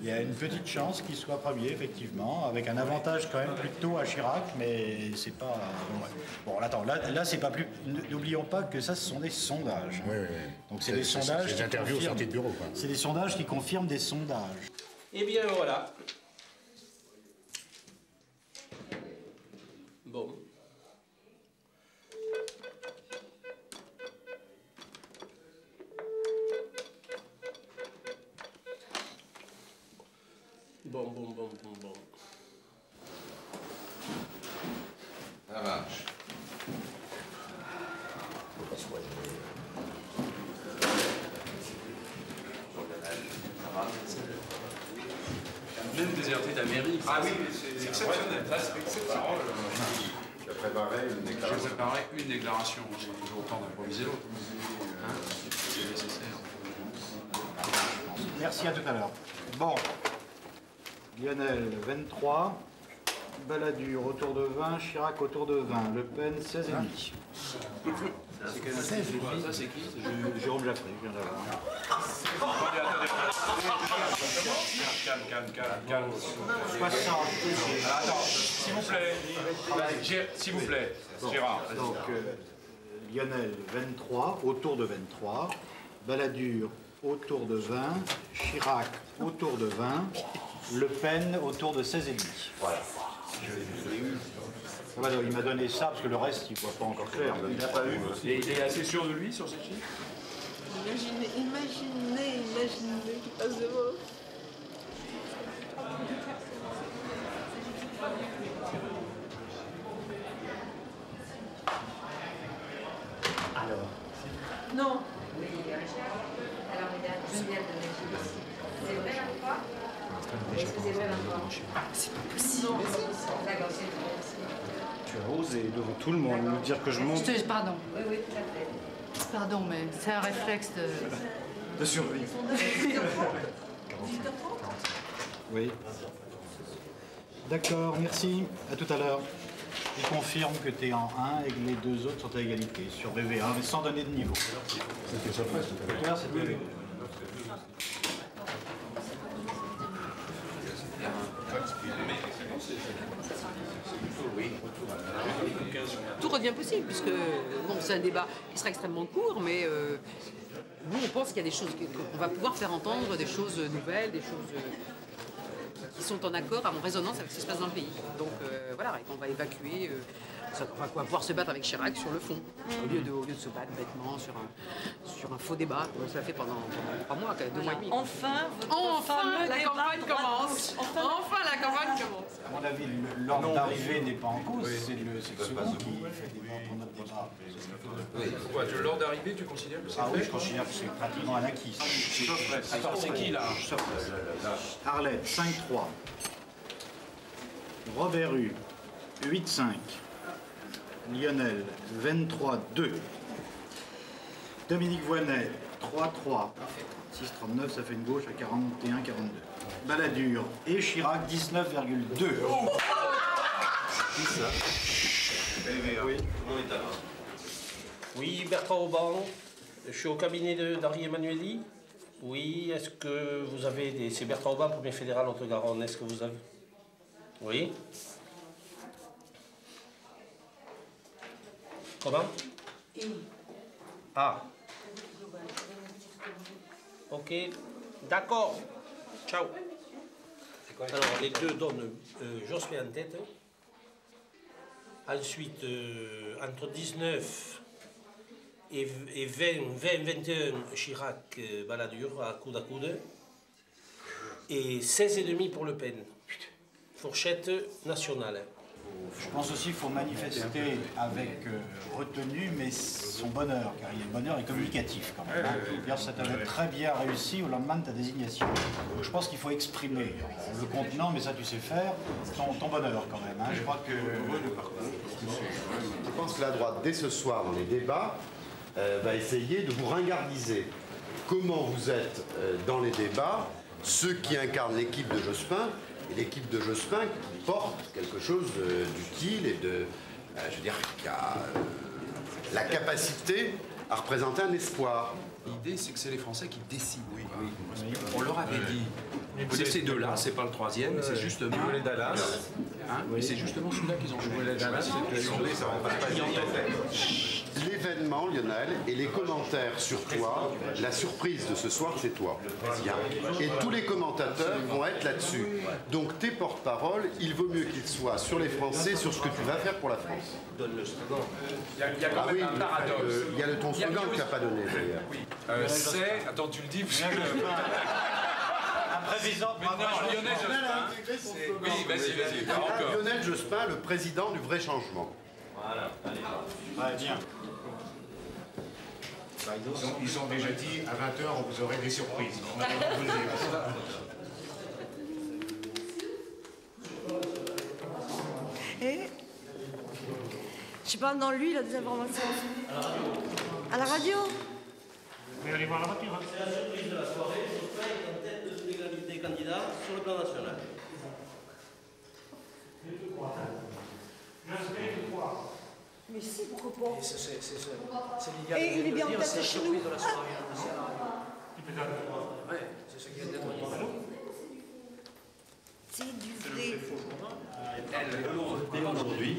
Il y a une petite chance qu'il soit premier, effectivement, avec un avantage quand même plutôt à Chirac, mais c'est pas... Bon, attends, là c'est pas plus... N'oublions pas que ça, ce sont des sondages. Oui. Donc c'est des sondages... C'est des interviews sorties de bureau, quoi. C'est des sondages qui confirment des sondages. Eh bien, voilà. Bon. Bon. Ça marche. Même déserté d'Amérique. Ah oui, c'est exceptionnel. Ça, c'est exceptionnel. Tu as préparé une déclaration. J'ai préparé une déclaration. J'ai toujours autant d'improviser l'autre. C'est nécessaire. Merci, à tout à l'heure. Bon. Lionel, 23. Balladur, autour de 20. Chirac, autour de 20. Le Pen, 16,5. Ça, c'est qui? Jérôme Jaffré, je viens d'avoir. Calme. 60. Attends, s'il vous plaît, Gérard. Donc, Lionel, 23, autour de 23. Balladur, autour de 20. Chirac, autour de 20. Le Pen, autour de 16,5. Voilà. Il m'a donné ça parce que le reste, il ne voit pas encore clair. Il n'a pas eu. Et il est assez sûr de lui sur ces chiffres? Imaginez qu'il passe devant. Alors. Non. Alors, je viens de c'est vrai, 23? Est-ce que c'est vrai, 23? C'est pas possible. D'accord, c'est vrai. Tu as osé devant tout le monde nous dire que je monte. Pardon. Oui, tout à fait. Pardon, mais c'est un réflexe de survie. Oui. D'accord, merci. À tout à l'heure. Je confirme que tu es en 1 et que les deux autres sont à égalité sur BV1, mais sans donner de niveau. C'était ça, c'était... Tout redevient possible, puisque bon, c'est un débat qui sera extrêmement court, mais nous, on pense qu'il y a des choses qu'on va pouvoir faire entendre, des choses nouvelles, des choses qui sont en accord, en résonance avec ce qui se passe dans le pays. Donc voilà, et qu'on va évacuer, on va pouvoir se battre avec Chirac sur le fond, au lieu de se battre bêtement sur un faux débat, comme ça fait pendant 3 mois, 2 mois et demi. Enfin, la campagne commence. Enfin, la campagne commence. À mon avis, l'ordre d'arrivée n'est pas en cause, c'est le second qui fait débattre notre débat. Ouais, l'ordre d'arrivée, tu considères que c'est oui, je considère que c'est pratiquement un acquis. Attends, c'est qui là? Arlette, 5-3. Robert Hue, 8-5. Lionel, 23-2. Dominique Voynet, 3-3. 6-39, ça fait une gauche à 41-42. Balladur et Chirac, 19,2. Oh, qui ça? Oui. Oui, Bertrand Auban. Je suis au cabinet d'Henri Emmanueli. Oui, est-ce que vous avez des... C'est Bertrand Auban, premier fédéral Haute-Garonne. Est-ce que vous avez... Oui. Comment? Ah. Ok. D'accord. Ciao. Alors, les deux donnent Jospin en tête. Ensuite, entre 19 et 20-21, Chirac, Balladur, à coude à coude. Et 16,5 pour Le Pen. Fourchette nationale. Je pense aussi qu'il faut manifester avec retenue, mais son bonheur, car le bonheur est communicatif quand même. Hein. Ça t'avait très bien réussi au lendemain de ta désignation. Donc je pense qu'il faut exprimer, en le contenant, mais ça tu sais faire, ton bonheur quand même. Hein. Je crois que... Je pense que la droite, dès ce soir dans les débats, va essayer de vous ringardiser. Comment vous êtes dans les débats, ceux qui incarnent l'équipe de Jospin, et l'équipe de Jospin qui porte quelque chose d'utile et de, je veux dire, qui a la capacité à représenter un espoir. L'idée, c'est que c'est les Français qui décident. Oui. On leur avait dit. C'est ces deux-là, c'est pas le troisième, c'est justement les Dallas. Hein, et c'est justement celui-là qu'ils ont joué. Les Dallas, l'événement, Lionel, et les commentaires sur toi, la surprise de ce soir, c'est toi. Et tous les commentateurs vont être là-dessus. Donc tes porte-paroles, il vaut mieux qu'ils soient sur les Français, sur ce que tu vas faire pour la France. Donne le slogan. Il y a quand même un paradoxe. Il y a ton slogan que tu n'as pas donné, d'ailleurs. C'est... Attends, tu le dis parce que... Lionel Jospin. Oui, vas-y. Lionel Jospin, le président du vrai changement. Voilà, allez. Ouais, bien. Ils ont déjà dit à 20h, vous aurez des surprises. On a pas posé. Et je sais pas, dans lui, il a des informations. À la radio? Mais allez voir la voiture. C'est la surprise de la soirée. Jospin est en tête de l'égalité des candidats sur le plan national. Mais si, pourquoi pas? C'est Et il est bien en tête de chez nous. Ouais, c'est ce qui vient d'être dit. C'est du vrai. Aujourd'hui,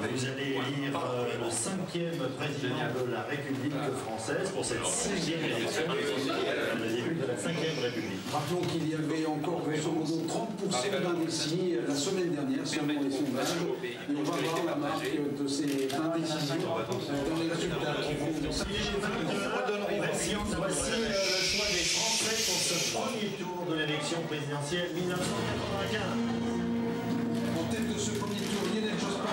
vous allez élire le 5e président de la République française pour cette 6e élection, le début de la 5e République. Rappelons qu'il y avait encore grosso modo 30% d'indécis la semaine dernière selon les sondages. Et on va voir la marque de ces indécisions dans les résultats qui vont... Voici le choix des Français pour ce premier tour de l'élection présidentielle 1995. En tête de ce premier tour, Lionel Jospin.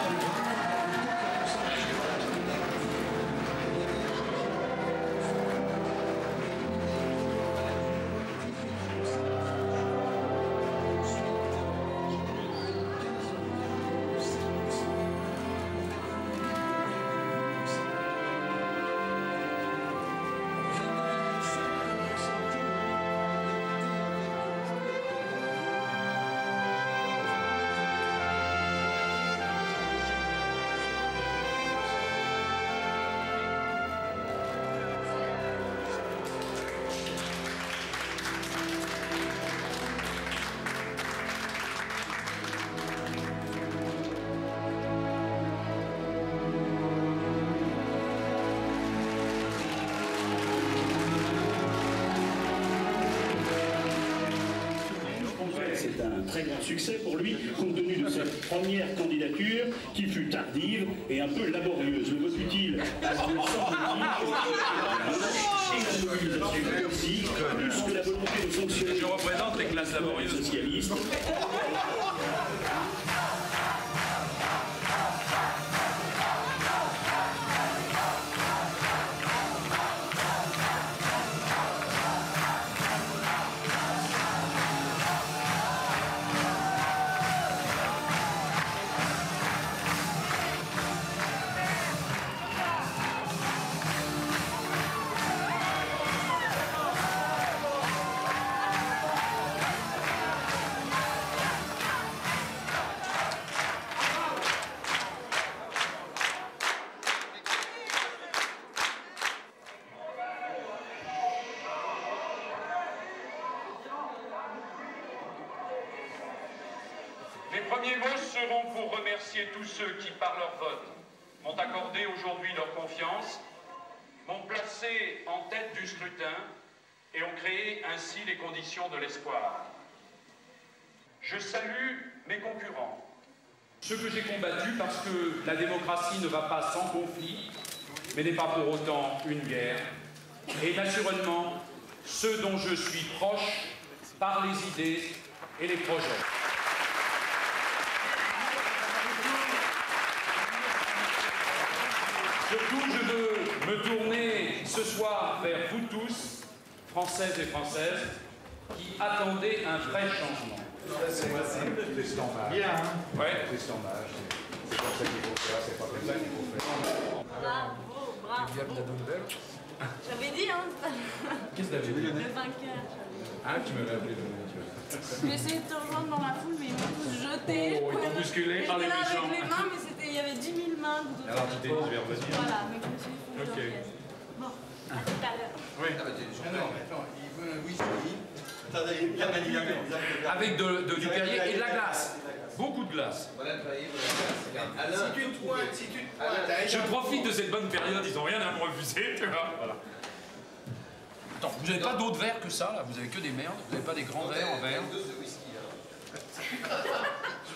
très grand succès pour lui, compte tenu de sa première candidature, qui fut tardive et un peu laborieuse. Le vote utile a semble-t-il et la mobilisation aussi, plus que la volonté de fonctionner. Je représente les classes laborieuses socialistes. Les premiers mots seront pour remercier tous ceux qui, par leur vote, m'ont accordé aujourd'hui leur confiance, m'ont placé en tête du scrutin et ont créé ainsi les conditions de l'espoir. Je salue mes concurrents. Ceux que j'ai combattus parce que la démocratie ne va pas sans conflit, mais n'est pas pour autant une guerre. Et naturellement, ceux dont je suis proche par les idées et les projets. Surtout, je veux me tourner ce soir vers vous tous, Françaises et Françaises, qui attendez un vrai changement. C'est standard. Bien, hein? Ouais. C'est standard. C'est comme ça qu'il faut faire, c'est pas comme ça qu'il faut faire. Bravo, bravo. J'avais dit, hein. Qu'est-ce que t'avais dit? Le vainqueur. Ah, tu m'avais appelé le vainqueur. J'ai essayé de te rejoindre dans la foule, mais ils m'ont tous jeté. Oh, ils t'ont bousculé. J'étais là avec les mains, mais il y avait 10 000 mains. Alors tu t'es dit, je vais revenir. Voilà, mais je me suis dit, ok. Bon, à tout à l'heure. Oui. Non, mais attends, il veut un whisky. Avec du Perrier et de la glace. Beaucoup de glace. Je profite de cette bonne période, ils n'ont rien à me refuser, tu vois. Voilà. Attends, vous n'avez pas d'autres verres que ça, là? Vous avez que des merdes? Vous n'avez pas des grands verres en verre? Il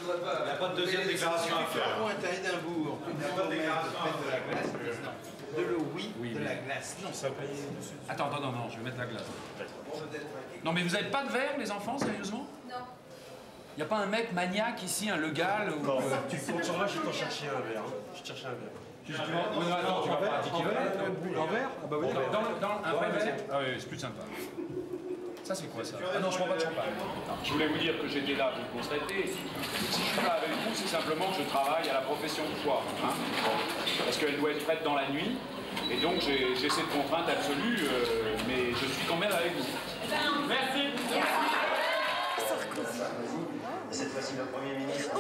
n'y a pas de deuxième déclaration à faire. Pointe à Édimbourg, tu n'as pas de la glace, de l'eau, oui, de la glace. Non, ça paye. Attends, non, je vais mettre la glace. Non, mais vous n'avez pas de verre, les enfants, sérieusement? Non. Il n'y a pas un mec maniaque ici, un Le Gall ou... Non, tu comptes sur moi, je vais t'en chercher un verre. Je te cherche un verre. Non, tu vas pas à 10 km. En verre? Ah bah oui. Dans un vrai verre? Ah oui, c'est plus sympa. Ça, c'est quoi ça? Ah non, je prends pas de champagne. Je voulais vous dire que j'étais là pour vous constater. Si je suis là avec vous, c'est simplement que je travaille à la profession de foi. Hein, parce qu'elle doit être prête dans la nuit. Et donc, j'ai cette contrainte absolue, mais je suis quand même avec vous. Merci. Cette fois-ci, le Premier ministre.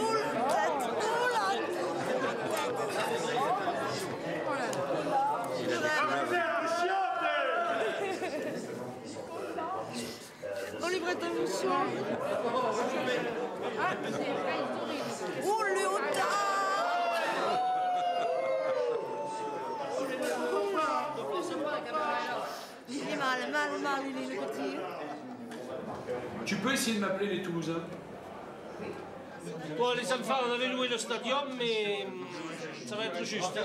On lui prête un mouchoir. Oh, Léotard! Il est mal, il est petit. Tu peux essayer de m'appeler les Toulousains? Bon, les enfants, on avait loué le stadium, mais ça va être juste. Ah,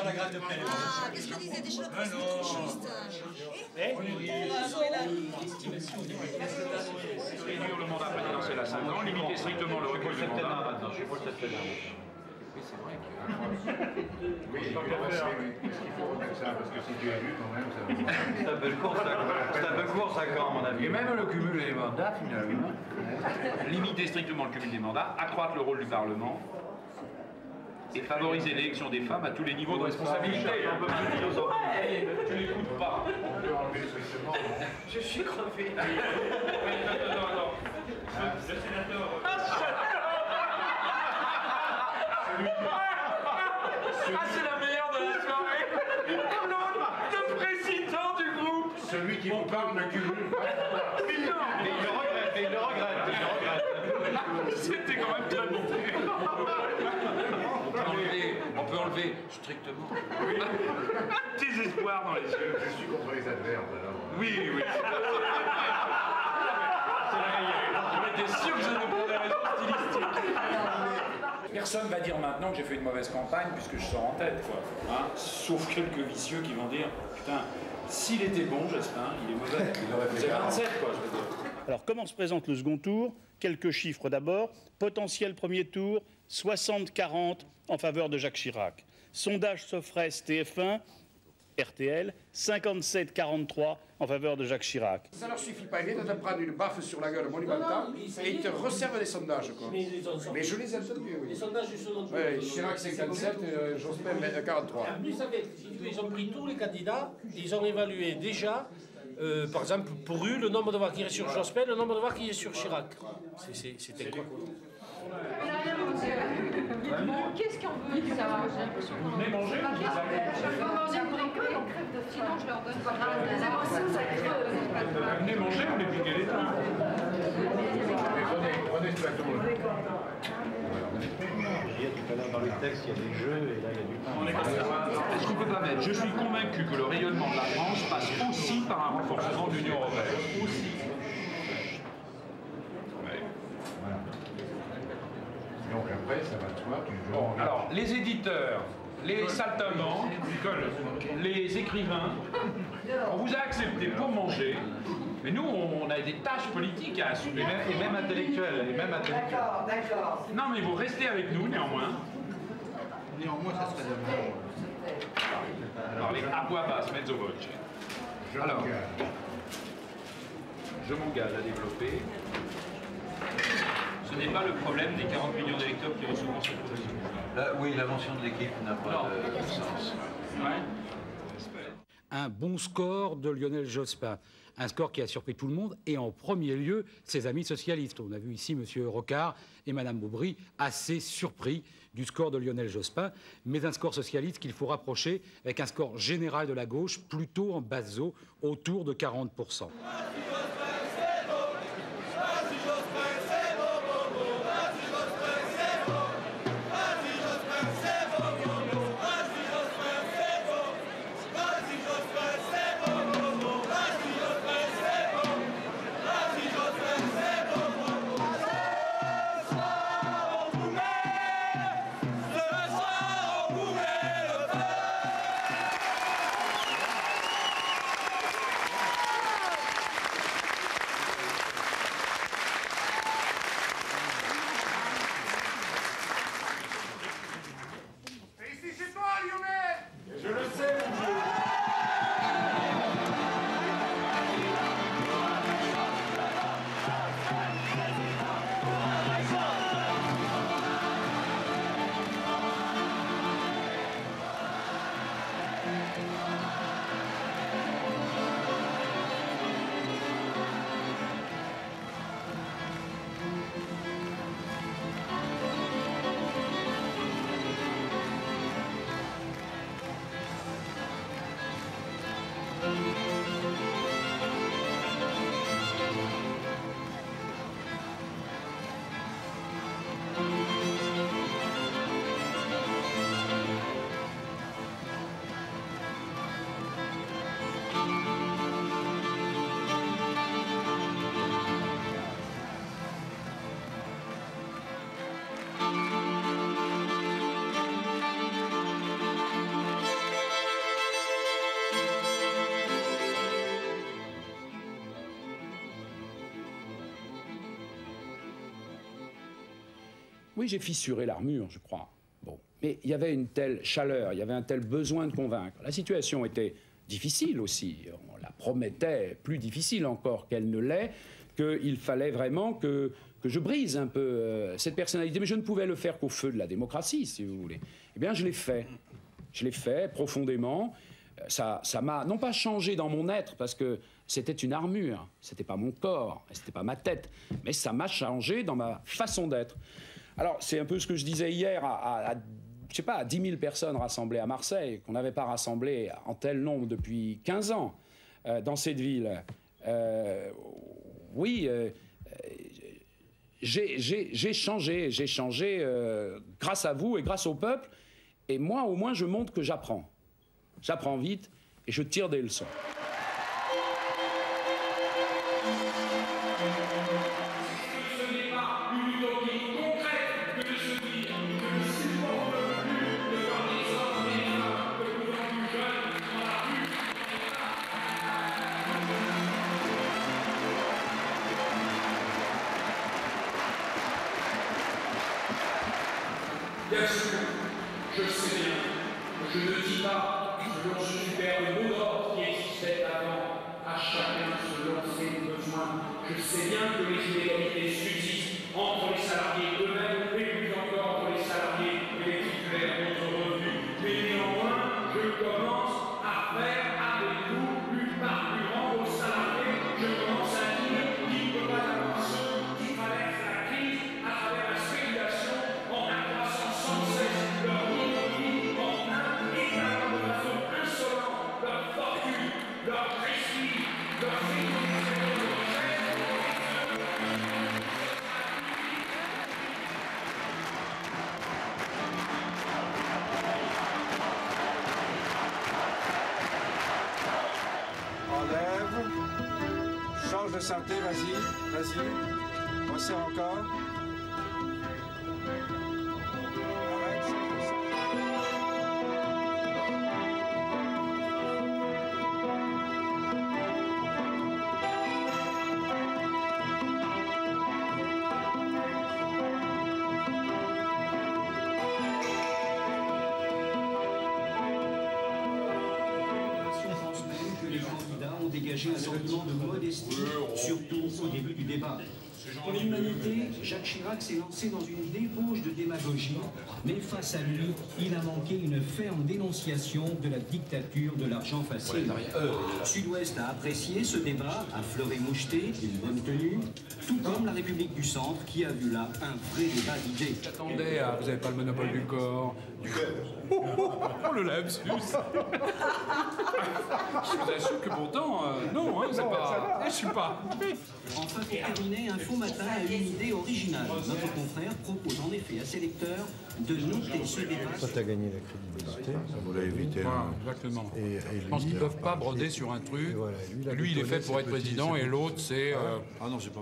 qu'est-ce qu'on disait déjà? C'est juste. Réduire le mandat présidentiel à 5 ans, limiter strictement le recul du mandat. Oui, c'est vrai que... Oui, tant qu'à faire, est-ce qu'il faut remettre ça? Parce que si tu es élu, quand même, ça va... C'est un peu court, ça, quand, à mon avis. Et même le cumul des mandats, finalement. Limiter strictement le cumul des mandats, accroître le rôle du Parlement et favoriser l'élection des femmes à tous les niveaux de responsabilité. Tu n'écoutes pas. On peut enlever strictement. Je suis crevé. Non. Le sénateur... Ah, c'est la meilleure de la soirée. Le président du groupe. Celui qui vous parle ne cumule pas. Mais il le regrette. C'était quand même bien monté. On peut enlever strictement. Désespoir dans les yeux. Je suis contre les adverbes, alors. Oui. C'est la meilleure. J'étais sûr que j'allais prendre des raisons stylistiques. Personne ne va dire maintenant que j'ai fait une mauvaise campagne puisque je sors en tête, quoi. Hein, sauf quelques vicieux qui vont dire, putain, s'il était bon, Jospin, il est mauvais. C'est 27, quoi, je veux dire. Alors, comment se présente le second tour? Quelques chiffres d'abord. Potentiel premier tour, 60-40 en faveur de Jacques Chirac. Sondage Sofres TF1, RTL, 57-43 en faveur de Jacques Chirac. Ça leur suffit pas, ils viennent de prendre une baffe sur la gueule monumentale et ils te resservent les sondages, quoi. Mais je les ai entendus, oui. Les sondages du second tour. Oui, Chirac 57, Jospin 43. Vous savez, ils ont pris tous les candidats, ils ont évalué déjà, par exemple, pour eux, le nombre de voix qui est sur Jospin, le nombre de voix qui est sur Chirac. C'était quoi? Qu'est-ce qu'on veut savoir? J'ai l'impression qu'on venez manger ou vous manger pour un peu, on crève de sinon je leur donne pas. Venez manger, on est piqué les temps. Prenez ce plateau. Tout à l'heure dans les textes, il y a des jeux et là il y a du pain. Est-ce qu'on peut pas mettre? Je suis convaincu que le rayonnement de la France passe aussi par un renforcement de l'Union européenne. Aussi. Donc après, ça va de soi. Bon, alors, les éditeurs, les saltimbanques, les écrivains, on vous a accepté pour manger, mais nous, on a des tâches politiques à assumer, et même intellectuelles. D'accord. Non, mais vous restez avec nous, néanmoins. Néanmoins, ça serait dommage. Alors, avec aqua basse, mezzo voce. Alors, je m'engage à développer. Ce n'est pas le problème des 40 millions d'électeurs qui recevront cette proposition. Oui, la mention de l'équipe n'a pas de sens. Un bon score de Lionel Jospin. Un score qui a surpris tout le monde, et en premier lieu, ses amis socialistes. On a vu ici M. Rocard et Mme Aubry assez surpris du score de Lionel Jospin, mais un score socialiste qu'il faut rapprocher avec un score général de la gauche, plutôt en basse eau, autour de 40%. Oui, j'ai fissuré l'armure, je crois. Bon. Mais il y avait une telle chaleur, il y avait un tel besoin de convaincre. La situation était difficile aussi. On la promettait plus difficile encore qu'elle ne l'est, qu'il fallait vraiment que je brise un peu cette personnalité. Mais je ne pouvais le faire qu'au feu de la démocratie, si vous voulez. Eh bien, je l'ai fait. Je l'ai fait profondément. Ça m'a non pas changé dans mon être, parce que c'était une armure, c'était pas mon corps, c'était pas ma tête, mais ça m'a changé dans ma façon d'être. Alors, c'est un peu ce que je disais hier je sais pas, à 10 000 personnes rassemblées à Marseille, qu'on n'avait pas rassemblées en tel nombre depuis 15 ans dans cette ville. Oui, j'ai changé grâce à vous et grâce au peuple. Et moi, au moins, je montre que j'apprends. J'apprends vite et je tire des leçons. Bien sûr, je sais bien, je ne dis pas que l'on se supère le mot d'ordre qui existait avant, à chacun selon ses besoins. Je sais bien que les inégalités subsistent entre les salariés eux-mêmes et plus encore entre les salariés et les titulaires d'autres revenus. Mais néanmoins, je commence à faire avec vous une part du rang aux salariés. Je commence à dire qu'il ne peut pas y avoir ceux qui traversent la crise à travers la spéculation en accroissant sans cesse leur niveau de vie, en étalant de façon insolente leur fortune, leur prestige, leur sécurité de retraite. Enlève. Change de santé, vas-y, vas-y. Resserre encore. Arrête, change de santé. Que les candidats ont dégagé un sentiment de modestie, surtout au début du débat. Pour l'humanité, Jacques Chirac s'est lancé dans une débauche de démagogie, mais face à lui, il a manqué une ferme dénonciation de la dictature de l'argent facile. Sud-Ouest a apprécié ce débat, à fleur et moucheté, une bonne tenue, tout comme la République du Centre, qui a vu là un vrai débat d'idées. J'attendais à... Vous n'avez pas le monopole du corps, du cœur. Oh, le lapsus. Je vous assure que pourtant, non, hein, c'est pas... Je suis pas... Enfin, pour terminer, Info Matin a une idée originale. Notre confrère propose en effet à ses lecteurs de noter ce débat. Toi, tu as gagné la crédibilité. Ça vous l'a évité. Voilà, exactement. Et je pense qu'ils ne peuvent pas broder sur un truc. Voilà, lui, il est fait pour être président et l'autre, c'est ah non, c'est pas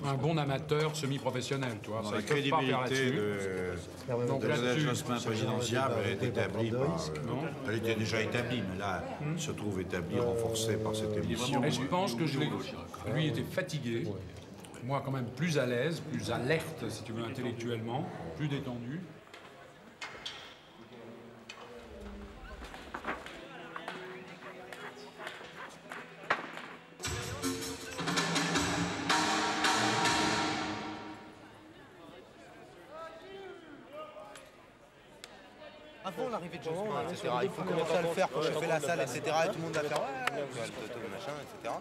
un bon amateur semi-professionnel. Tu vois. Non, ça, la ils peuvent pas faire crédibilité là-dessus. de Lionel Jospin, présidentiable, elle est établie elle était déjà établie, mais là, elle se trouve établie, renforcée par cette émission. Et je pense que lui était fatigué. Moi, quand même, plus à l'aise, plus alerte, si tu veux, intellectuellement, plus détendu. Avant l'arrivée de Jospin, etc., il faut commencer à le faire quand je fais la salle, etc., et tout le monde va faire machin, etc.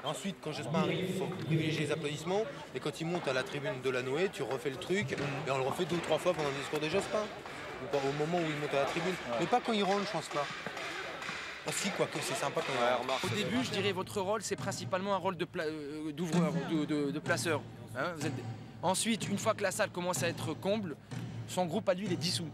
Ensuite, quand Jospin arrive, il faut privilégier les applaudissements. Et quand il monte à la tribune de la Noé, tu refais le truc et on le refait 2 ou 3 fois pendant le discours de Jospin. Au moment où il monte à la tribune. Mais pas quand il rentre, je pense pas. Aussi, quoique c'est sympa quand il rentre. Au début, je dirais votre rôle, c'est principalement un rôle d'ouvreur, de placeur. Hein, Ensuite, une fois que la salle commence à être comble, son groupe à lui, il est dissous.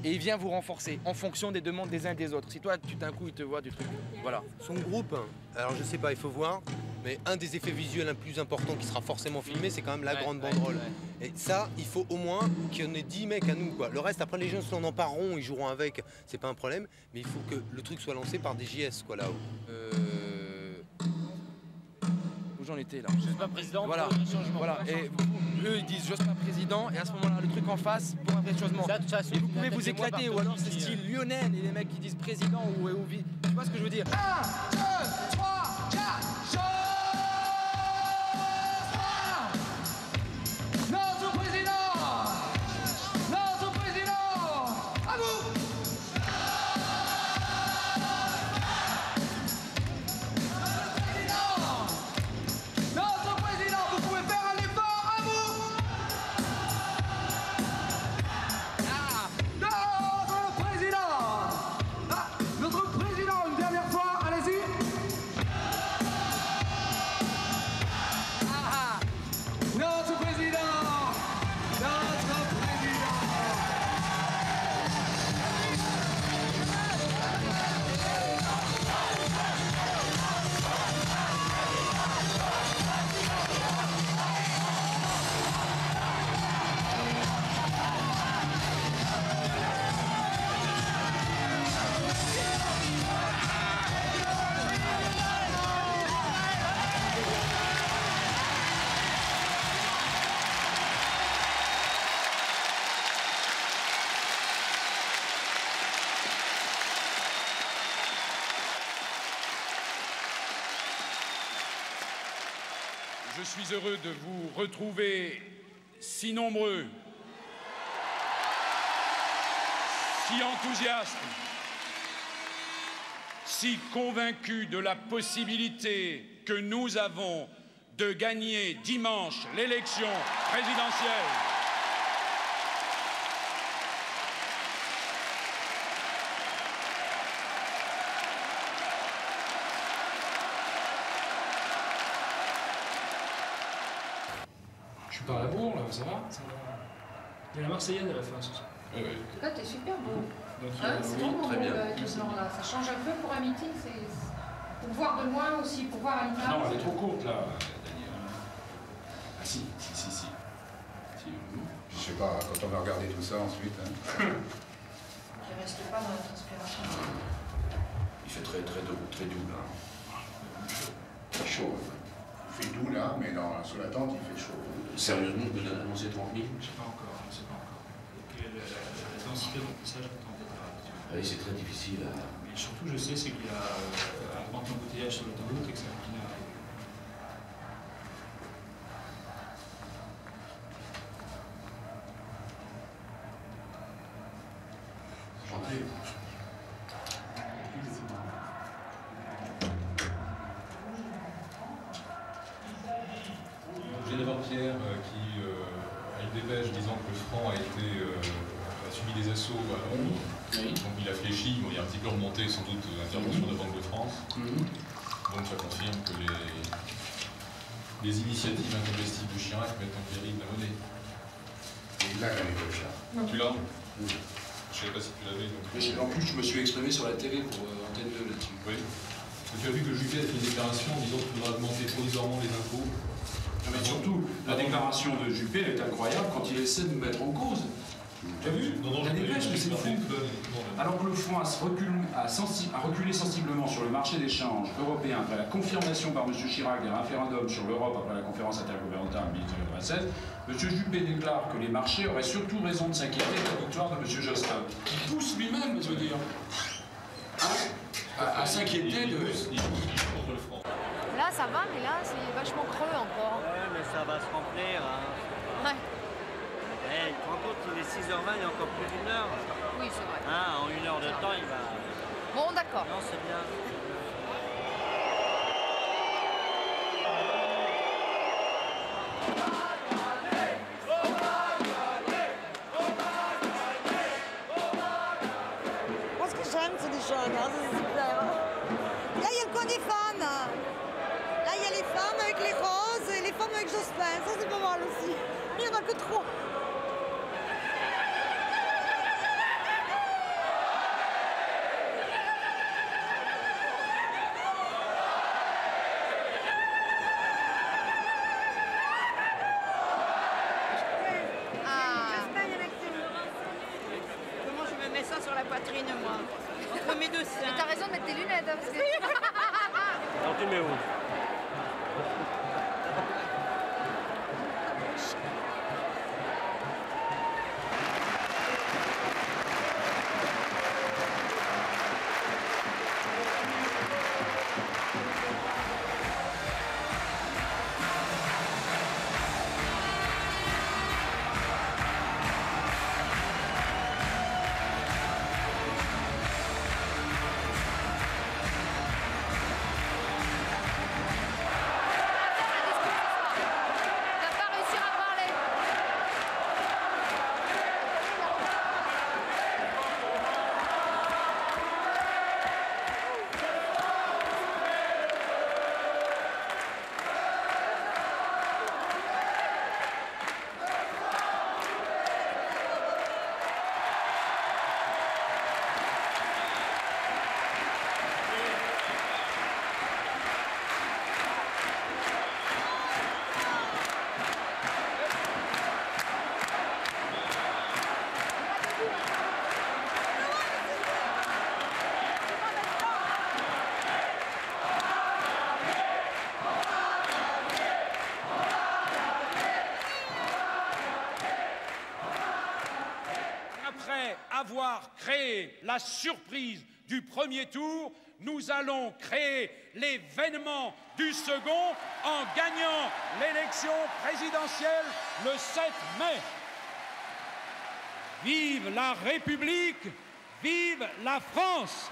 Et il vient vous renforcer en fonction des demandes des uns et des autres. Si toi, d'un coup, il te voit du truc. Voilà. Son groupe, alors je sais pas, il faut voir, mais un des effets visuels les plus importants qui sera forcément filmé, c'est quand même la grande banderole. Et ça, il faut au moins qu'il y en ait 10 mecs à nous, quoi. Le reste, après, les gens se l'en empareront, ils joueront avec, c'est pas un problème, mais il faut que le truc soit lancé par des JS, quoi, là-haut. Où j'en étais là? Jospin président, voilà. pour un changement. Voilà. Et eux ils disent Jospin président et à ce moment-là le truc en face pour un vrai changement. Et vous pouvez vous éclater ou alors c'est style Lionel et les mecs qui disent président ou tu vois ce que je veux dire? 1, 2, 3, 4, Notre président! Notre président! À vous! Notre président, vous pouvez faire un effort à vous. Notre président, une dernière fois, allez-y. je suis heureux de vous retrouver si nombreux, si enthousiastes, si convaincus de la possibilité que nous avons de gagner dimanche l'élection présidentielle. Je suis par la bourre, là, ça va? Il y a la Marseillaise à la fin, ce soir. Oui, oui. En tout cas, t'es super beau. Hein, c'est oui, vraiment très beau, bien. ce blanc-là. Ça change un peu pour un meeting, c'est pour voir de loin aussi, pour voir à l'image. Non, elle est trop courte, là, Daniel. Ah si. Je sais pas, quand on va regarder tout ça ensuite. Hein. Je reste pas dans la transpiration. Il fait très doux là. Il fait chaud. Il fait doux là, mais sous la tente il fait chaud. Sérieusement, vous avez annoncé 30 000? Je sais pas encore. La densité de remplissage attend d'être. Oui, c'est très difficile. Mais surtout, je sais, c'est qu'il y a un grand embouteillage sur l'autoroute et que ça continue à arriver. J'ai d'abord Pierre qui a une dépêche disant que le franc a subi des assauts à Londres. Oui. Donc il a fléchi, il est un petit peu remonté sans doute l'intervention de la Banque de France. Donc ça confirme que les initiatives intempestives de Chirac mettent en péril la monnaie. Et là, j'en ai pas le chat. Tu l'as? Oui. Je ne savais pas si tu l'avais. Mais en plus, je me suis exprimé sur la télé pour Antenne 2 là-dessus. Oui. Tu as vu que Juppé a fait une déclaration disant qu'il faudra augmenter provisoirement les impôts. Non, mais surtout, la déclaration de Juppé elle est incroyable quand il essaie de nous mettre en cause. Tu as vu? La dépêche, mais c'est fou. Alors que le franc a reculé sensiblement sur le marché d'échange européen après la confirmation par M. Chirac des référendums sur l'Europe après la conférence intergouvernementale en 1996, M. Juppé déclare que les marchés auraient surtout raison de s'inquiéter de la victoire de M. Jospin, qui pousse lui-même, je veux dire, à s'inquiéter de... Là, ça va, mais là, c'est vachement creux encore. Ouais, mais ça va se remplir. Hein. Ouais. Tu te rends compte, il est 6h20, il y a encore plus d'une heure. Oui, c'est vrai. En 1 heure de temps, il va... Bon, d'accord. Non, c'est bien. Moi, ce que j'aime, c'est des jeunes, hein, c'est super. Là, il y a le coin des femmes. Là, il y a les femmes avec les roses et les femmes avec Jospin. Ça, c'est pas mal aussi. Il n'y en a que trop. Comment je me mets ça sur la poitrine, moi? Entre mes deux seins. Mais t'as raison de mettre tes lunettes, hein, parce que... Alors tu mets où? Après avoir créé la surprise du premier tour, nous allons créer l'événement du second en gagnant l'élection présidentielle le 7 mai. Vive la République, vive la France!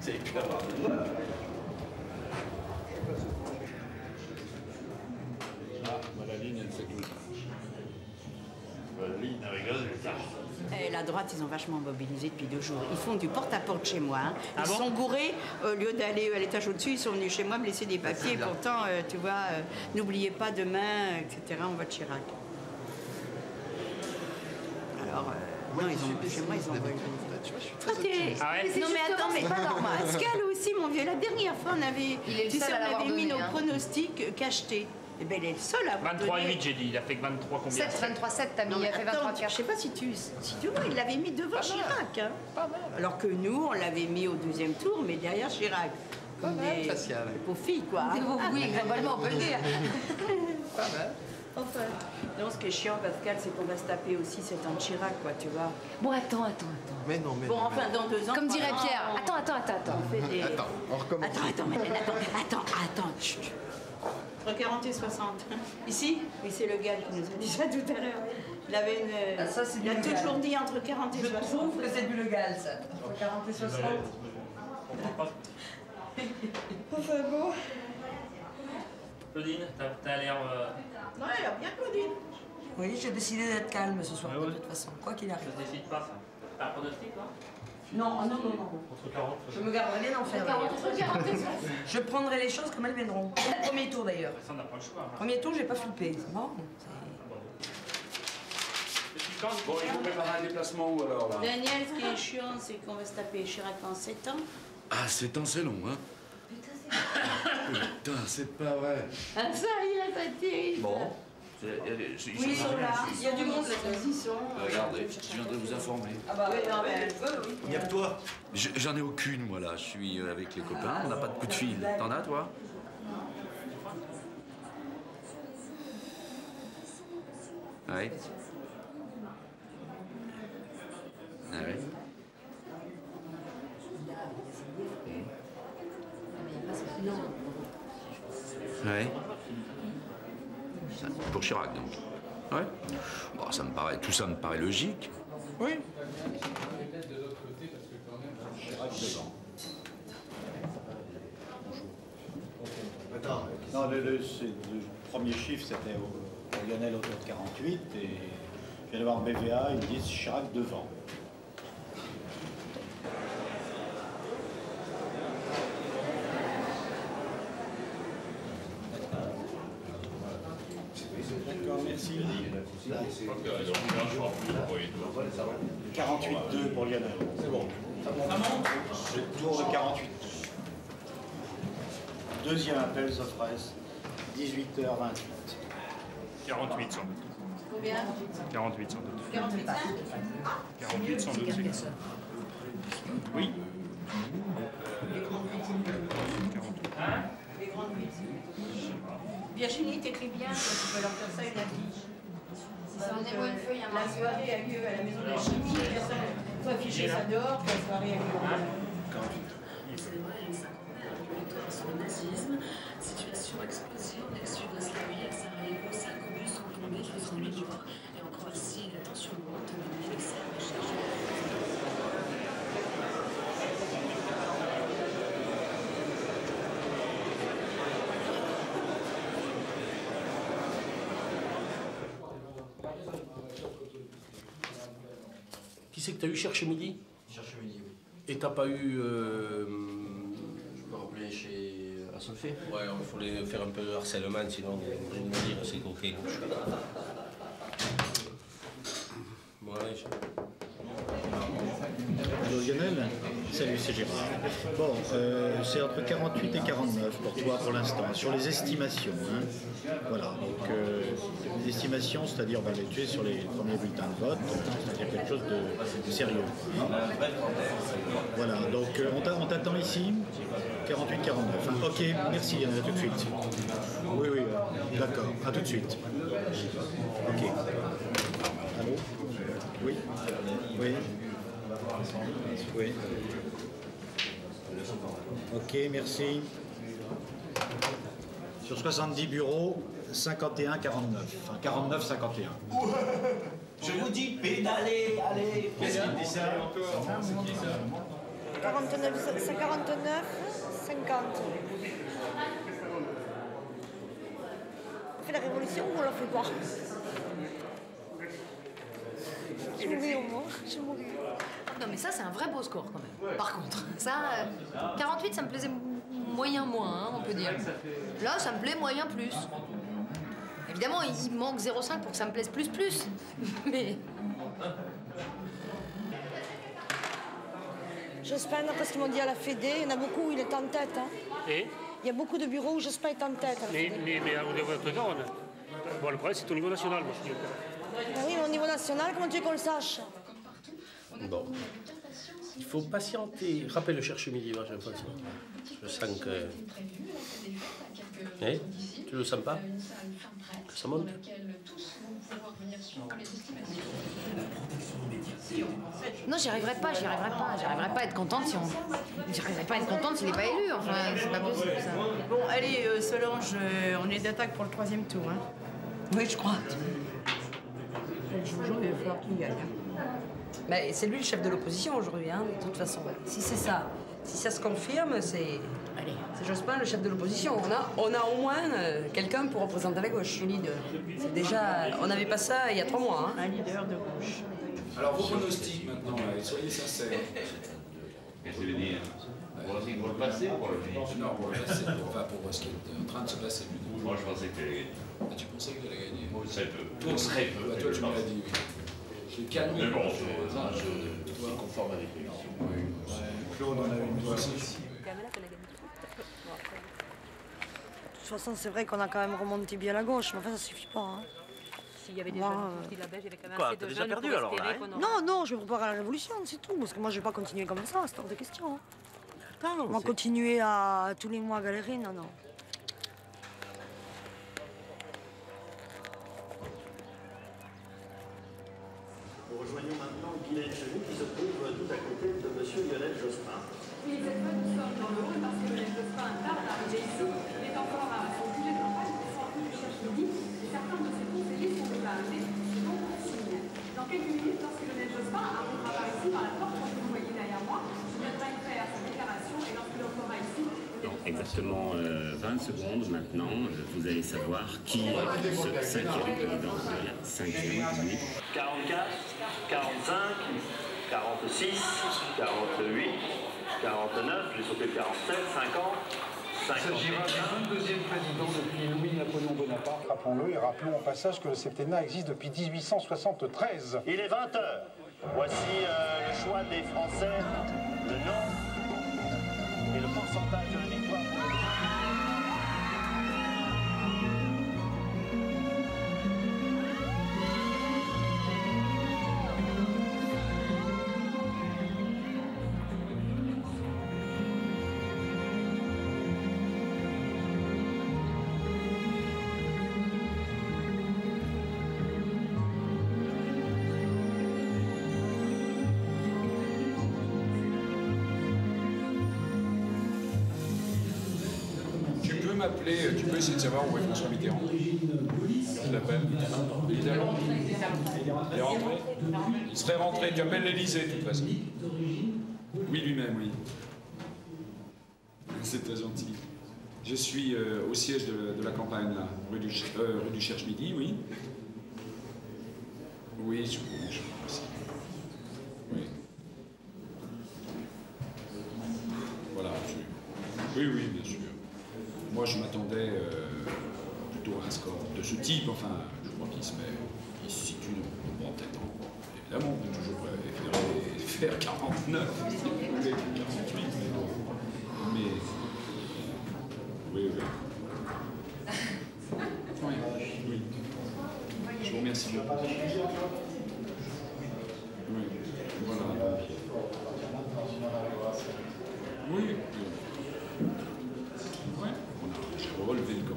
C'est clair. La ligne, elle fait tout. La ligne avec résultat. La droite, ils ont vachement mobilisé depuis 2 jours. Ils font du porte-à-porte chez moi. Hein. Ah Ils sont gourés. Au lieu d'aller à l'étage au-dessus, ils sont venus chez moi me laisser des papiers. Et pourtant, tu vois, n'oubliez pas demain, etc. On vote Chirac. Alors, non, ils ont, chez moi, ils ont voté. Non mais attends, mais pas normal. Pascal aussi, mon vieux, la dernière fois, on avait, tu sais, on avait mis nos pronostics cachetés. Eh ben, il est le seul à avoir 23,8 j'ai dit, il a fait que 23 combien 23,7 t'as mis, il a fait 23,4. Je sais pas si tu vois, il l'avait mis devant Chirac. Hein. Pas mal. Alors que nous, on l'avait mis au 2e tour, mais derrière Chirac. Comme des pauvres filles, quoi. Oui, globalement, on peut le dire. Pas mal. Enfin, non, ce qui est chiant, Pascal, c'est qu'on va se taper aussi 7 ans de Chirac, quoi, tu vois. Bon, attends. Mais non, mais bon, non, enfin, dans 2 ans... Comme dirait Pierre, attends. On fait des... Attends, on recommence. Attends, chut. Entre 40 et 60. Ici? Oui, c'est le gars qui nous a dit ça tout à l'heure. Il avait une... ça, c'est il a toujours dit entre 40 et 60. Je trouve que c'est du légal, ça. Entre 40 et 60. Enfin bon. Claudine, t'as l'air... Non, elle a bien Claudine. Oui, j'ai décidé d'être calme ce soir, de toute façon, quoi qu'il arrive. Ça se décide pas, ça. T'as un pronostic, toi? Non. Entre 40. Je me garderai d'en faire. Je prendrai les choses comme elles viendront. Au premier tour d'ailleurs. Ça, on n'a pas le choix. Hein. Premier tour, j'ai pas flippé. C'est bon. Bon, il faut préparer un déplacement où alors là? Daniel, ce qui est chiant, c'est qu'on va se taper Chirac en 7 ans. Ah, 7 ans, c'est long, hein? Putain, c'est pas vrai. Ah, ça y est, c'est terrible. Bon. Oui, ils sont là. Il y a du monde là. Ils sont. Regardez, je viendrai vous informer. Ah bah oui, non, mais elle veut, oui. Il y a que toi? J'en ai aucune, moi, là. Je suis avec les copains, on n'a pas de coup de fil. T'en as, toi? Ouais. Ah ouais. Ouais. Pour Chirac, donc. Ouais. Bon, ça me paraît, tout ça me paraît logique. Oui. Attends, non, le premier chiffre, c'était Lionel autour de 48 et je viens de voir BVA, ils disent Chirac devant. D'accord, merci. 48-2 pour Lionel. C'est bon. Le tour de 48. Deuxième appel, Sofres, 18h28. 48 sans doute. Combien 48 sans doute. 48. 48 sans doute. Oui. Les grandes Virginie, t'écris bien, tu peux leur faire ça une affiche. Donnez-moi une feuille à La soirée a lieu à la maison de la chimie, personne ne faut afficher ça dehors, que la soirée a lieu. Sur le nazisme, situation explosive, l'ex-Yougoslavie, à Sarajevo, 5 obus sont tombés jusqu'en Médor, et en Croatie, la tension monte, les Serbes cherchent. Qui c'est que tu as eu Cherche Midi? Cherche Midi, oui. Et t'as pas eu... Je peux rappeler chez Assolfé? Ouais, il fallait faire un peu de harcèlement, sinon on va me dire c'est coquet. Ouais, Allô Lionel, salut, c'est Gérard. Bon, c'est entre 48 et 49 pour toi pour l'instant, sur les estimations. Hein. Voilà, donc les estimations, c'est-à-dire tu es sur les premiers bulletins de vote, c'est-à-dire quelque chose de sérieux. Hein. Voilà, donc on t'attend ici, 48-49. Hein. Ok, merci Lionel, à tout de suite. Oui, oui, d'accord, à tout de suite. Ok. Allô? Oui? Oui? Oui. Ok, merci. Sur 70 bureaux, 51-49. Enfin, 49-51. Je vous dis pédalez, allez. Qu'est-ce qu'il dit ça? 49, 50. On fait la révolution ou on la fait pas? Je mourrai au moins, je mourrai. Non mais ça c'est un vrai beau score quand même. Par contre, ça, 48 ça me plaisait moyen moins, hein, on peut dire. Là ça me plaît moyen plus. Évidemment il manque 0,5 pour que ça me plaise plus. Mais... Jospin, d'après ce qu'ils m'ont dit à la Fédé, il y en a beaucoup où il est en tête. Hein. Et il y a beaucoup de bureaux où Jospin est en tête. mais au niveau de Donne. Bon, le problème c'est au niveau national, moi je dis. Ah oui, mais au niveau national, comment tu veux qu'on le sache? Bon. Il faut patienter. Rappelle le Cherche Midi, moi, j'ai l'impression. Je sens que... Eh? Tu le sens pas? Que ça monte? Non, j'y arriverai pas. J'arriverai pas à être contente si on... J'arriverai pas à être contente s'il n'est pas élu, enfin, c'est pas possible ça. Bon, allez, Solange, on est d'attaque pour le 3e tour, hein? Oui, je crois. Jojo, il va falloir qu'il gagne. Mais c'est lui le chef de l'opposition aujourd'hui, hein, de toute façon. Si c'est ça, si ça se confirme, c'est Jospin le chef de l'opposition. On a au moins quelqu'un pour représenter la gauche. Un leader. C'est déjà, on n'avait pas ça il y a 3 mois. Hein. Un leader de gauche. Alors vos pronostics maintenant, soyez sincères. Qu'est-ce que tu veux dire? Pour le passé ou pour le futur? Non, pour le passé, enfin pour ce qui est en train de se passer. Moi je pensais que tu allais gagner. Ah, tu pensais que tu allais gagner? Moi très peu. Toi, Très peu. Toi tu me l'as dit, oui. Je l'ai calmé. Mais bon, je suis conforme avec lui. Claude, on a une voix aussi. De toute façon, c'est vrai qu'on a quand même remonté bien la gauche, mais enfin, ça suffit pas. Hein. S'il y avait des jeunes qui la Belge, il y avait quand même Quoi, assez t'as de déjà jeunes perdu pour alors, espérer là, qu'on aura... Non, je vais me préparer à la révolution, c'est tout. Parce que moi, je vais pas continuer comme ça, c'est hors de question. Hein. On va continuer à tous les mois à galérer, non. Nous rejoignons maintenant Guylaine Chenu qui se trouve tout à côté de M. Lionel Jospin. Oui, cette fois nous sommes dans le hall parce que Lionel Jospin tarde à arriver ici. Il est encore à son budget de campagne pour son coup de Cherche Midi. Et certains de ses conseillers sont déjà arrivés, donc signe. Dans quelques minutes, lorsque Lionel Jospin arrivera par ici, par la porte que vous voyez derrière moi, je viendrai faire sa déclaration et lorsqu'il entrera ici, exactement 20 secondes maintenant, vous allez savoir qui est ce 5e président de la 5e République. 44, 45, 46, 48, 49, j'ai sauté le 47, 50, Il s'agira du 22e président depuis Louis-Napoléon Bonaparte, rappelons-le, et rappelons au passage que le septennat existe depuis 1873. Il est 20h. Voici le choix des Français, le nom et le pourcentage de la victoire. Tu peux essayer de savoir où est François Mitterrand. Je l'appelle. Il est allé. Il est rentré. Il serait rentré. Tu appelles l'Élysée, de toute façon. Oui, lui-même, oui. C'est très gentil. Je suis au siège de la campagne, là, rue du Cherche-Midi, oui. Oui, je aussi. Oui. Voilà. Oui, bien sûr. Moi, je m'attendais plutôt à un score de ce type. Enfin, je crois qu'il se situe dans tête. Évidemment, on peut toujours faire 49, si vous voulez, 48, mais oui. Je vous remercie beaucoup. Oui, voilà. Oui. J'ai relevé le gant.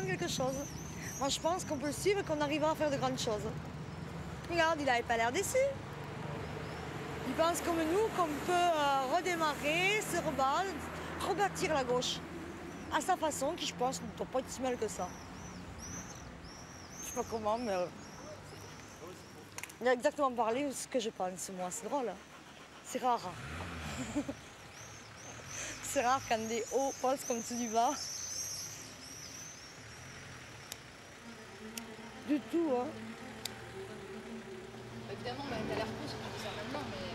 Quelque chose. Moi, je pense qu'on peut le suivre et qu'on arrivera à faire de grandes choses. Regarde, il n'avait pas l'air déçu. Il pense comme nous qu'on peut redémarrer, se rebattre, rebâtir la gauche. À sa façon, qui, je pense, ne doit pas être si mal que ça. Je sais pas comment, mais... il a exactement parlé de ce que je pense, moi. C'est drôle. C'est rare. C'est rare quand des hauts pensent comme ceux du bas. Du tout, hein. Évidemment, t'as l'air plus quand tu dis ça maintenant, mais...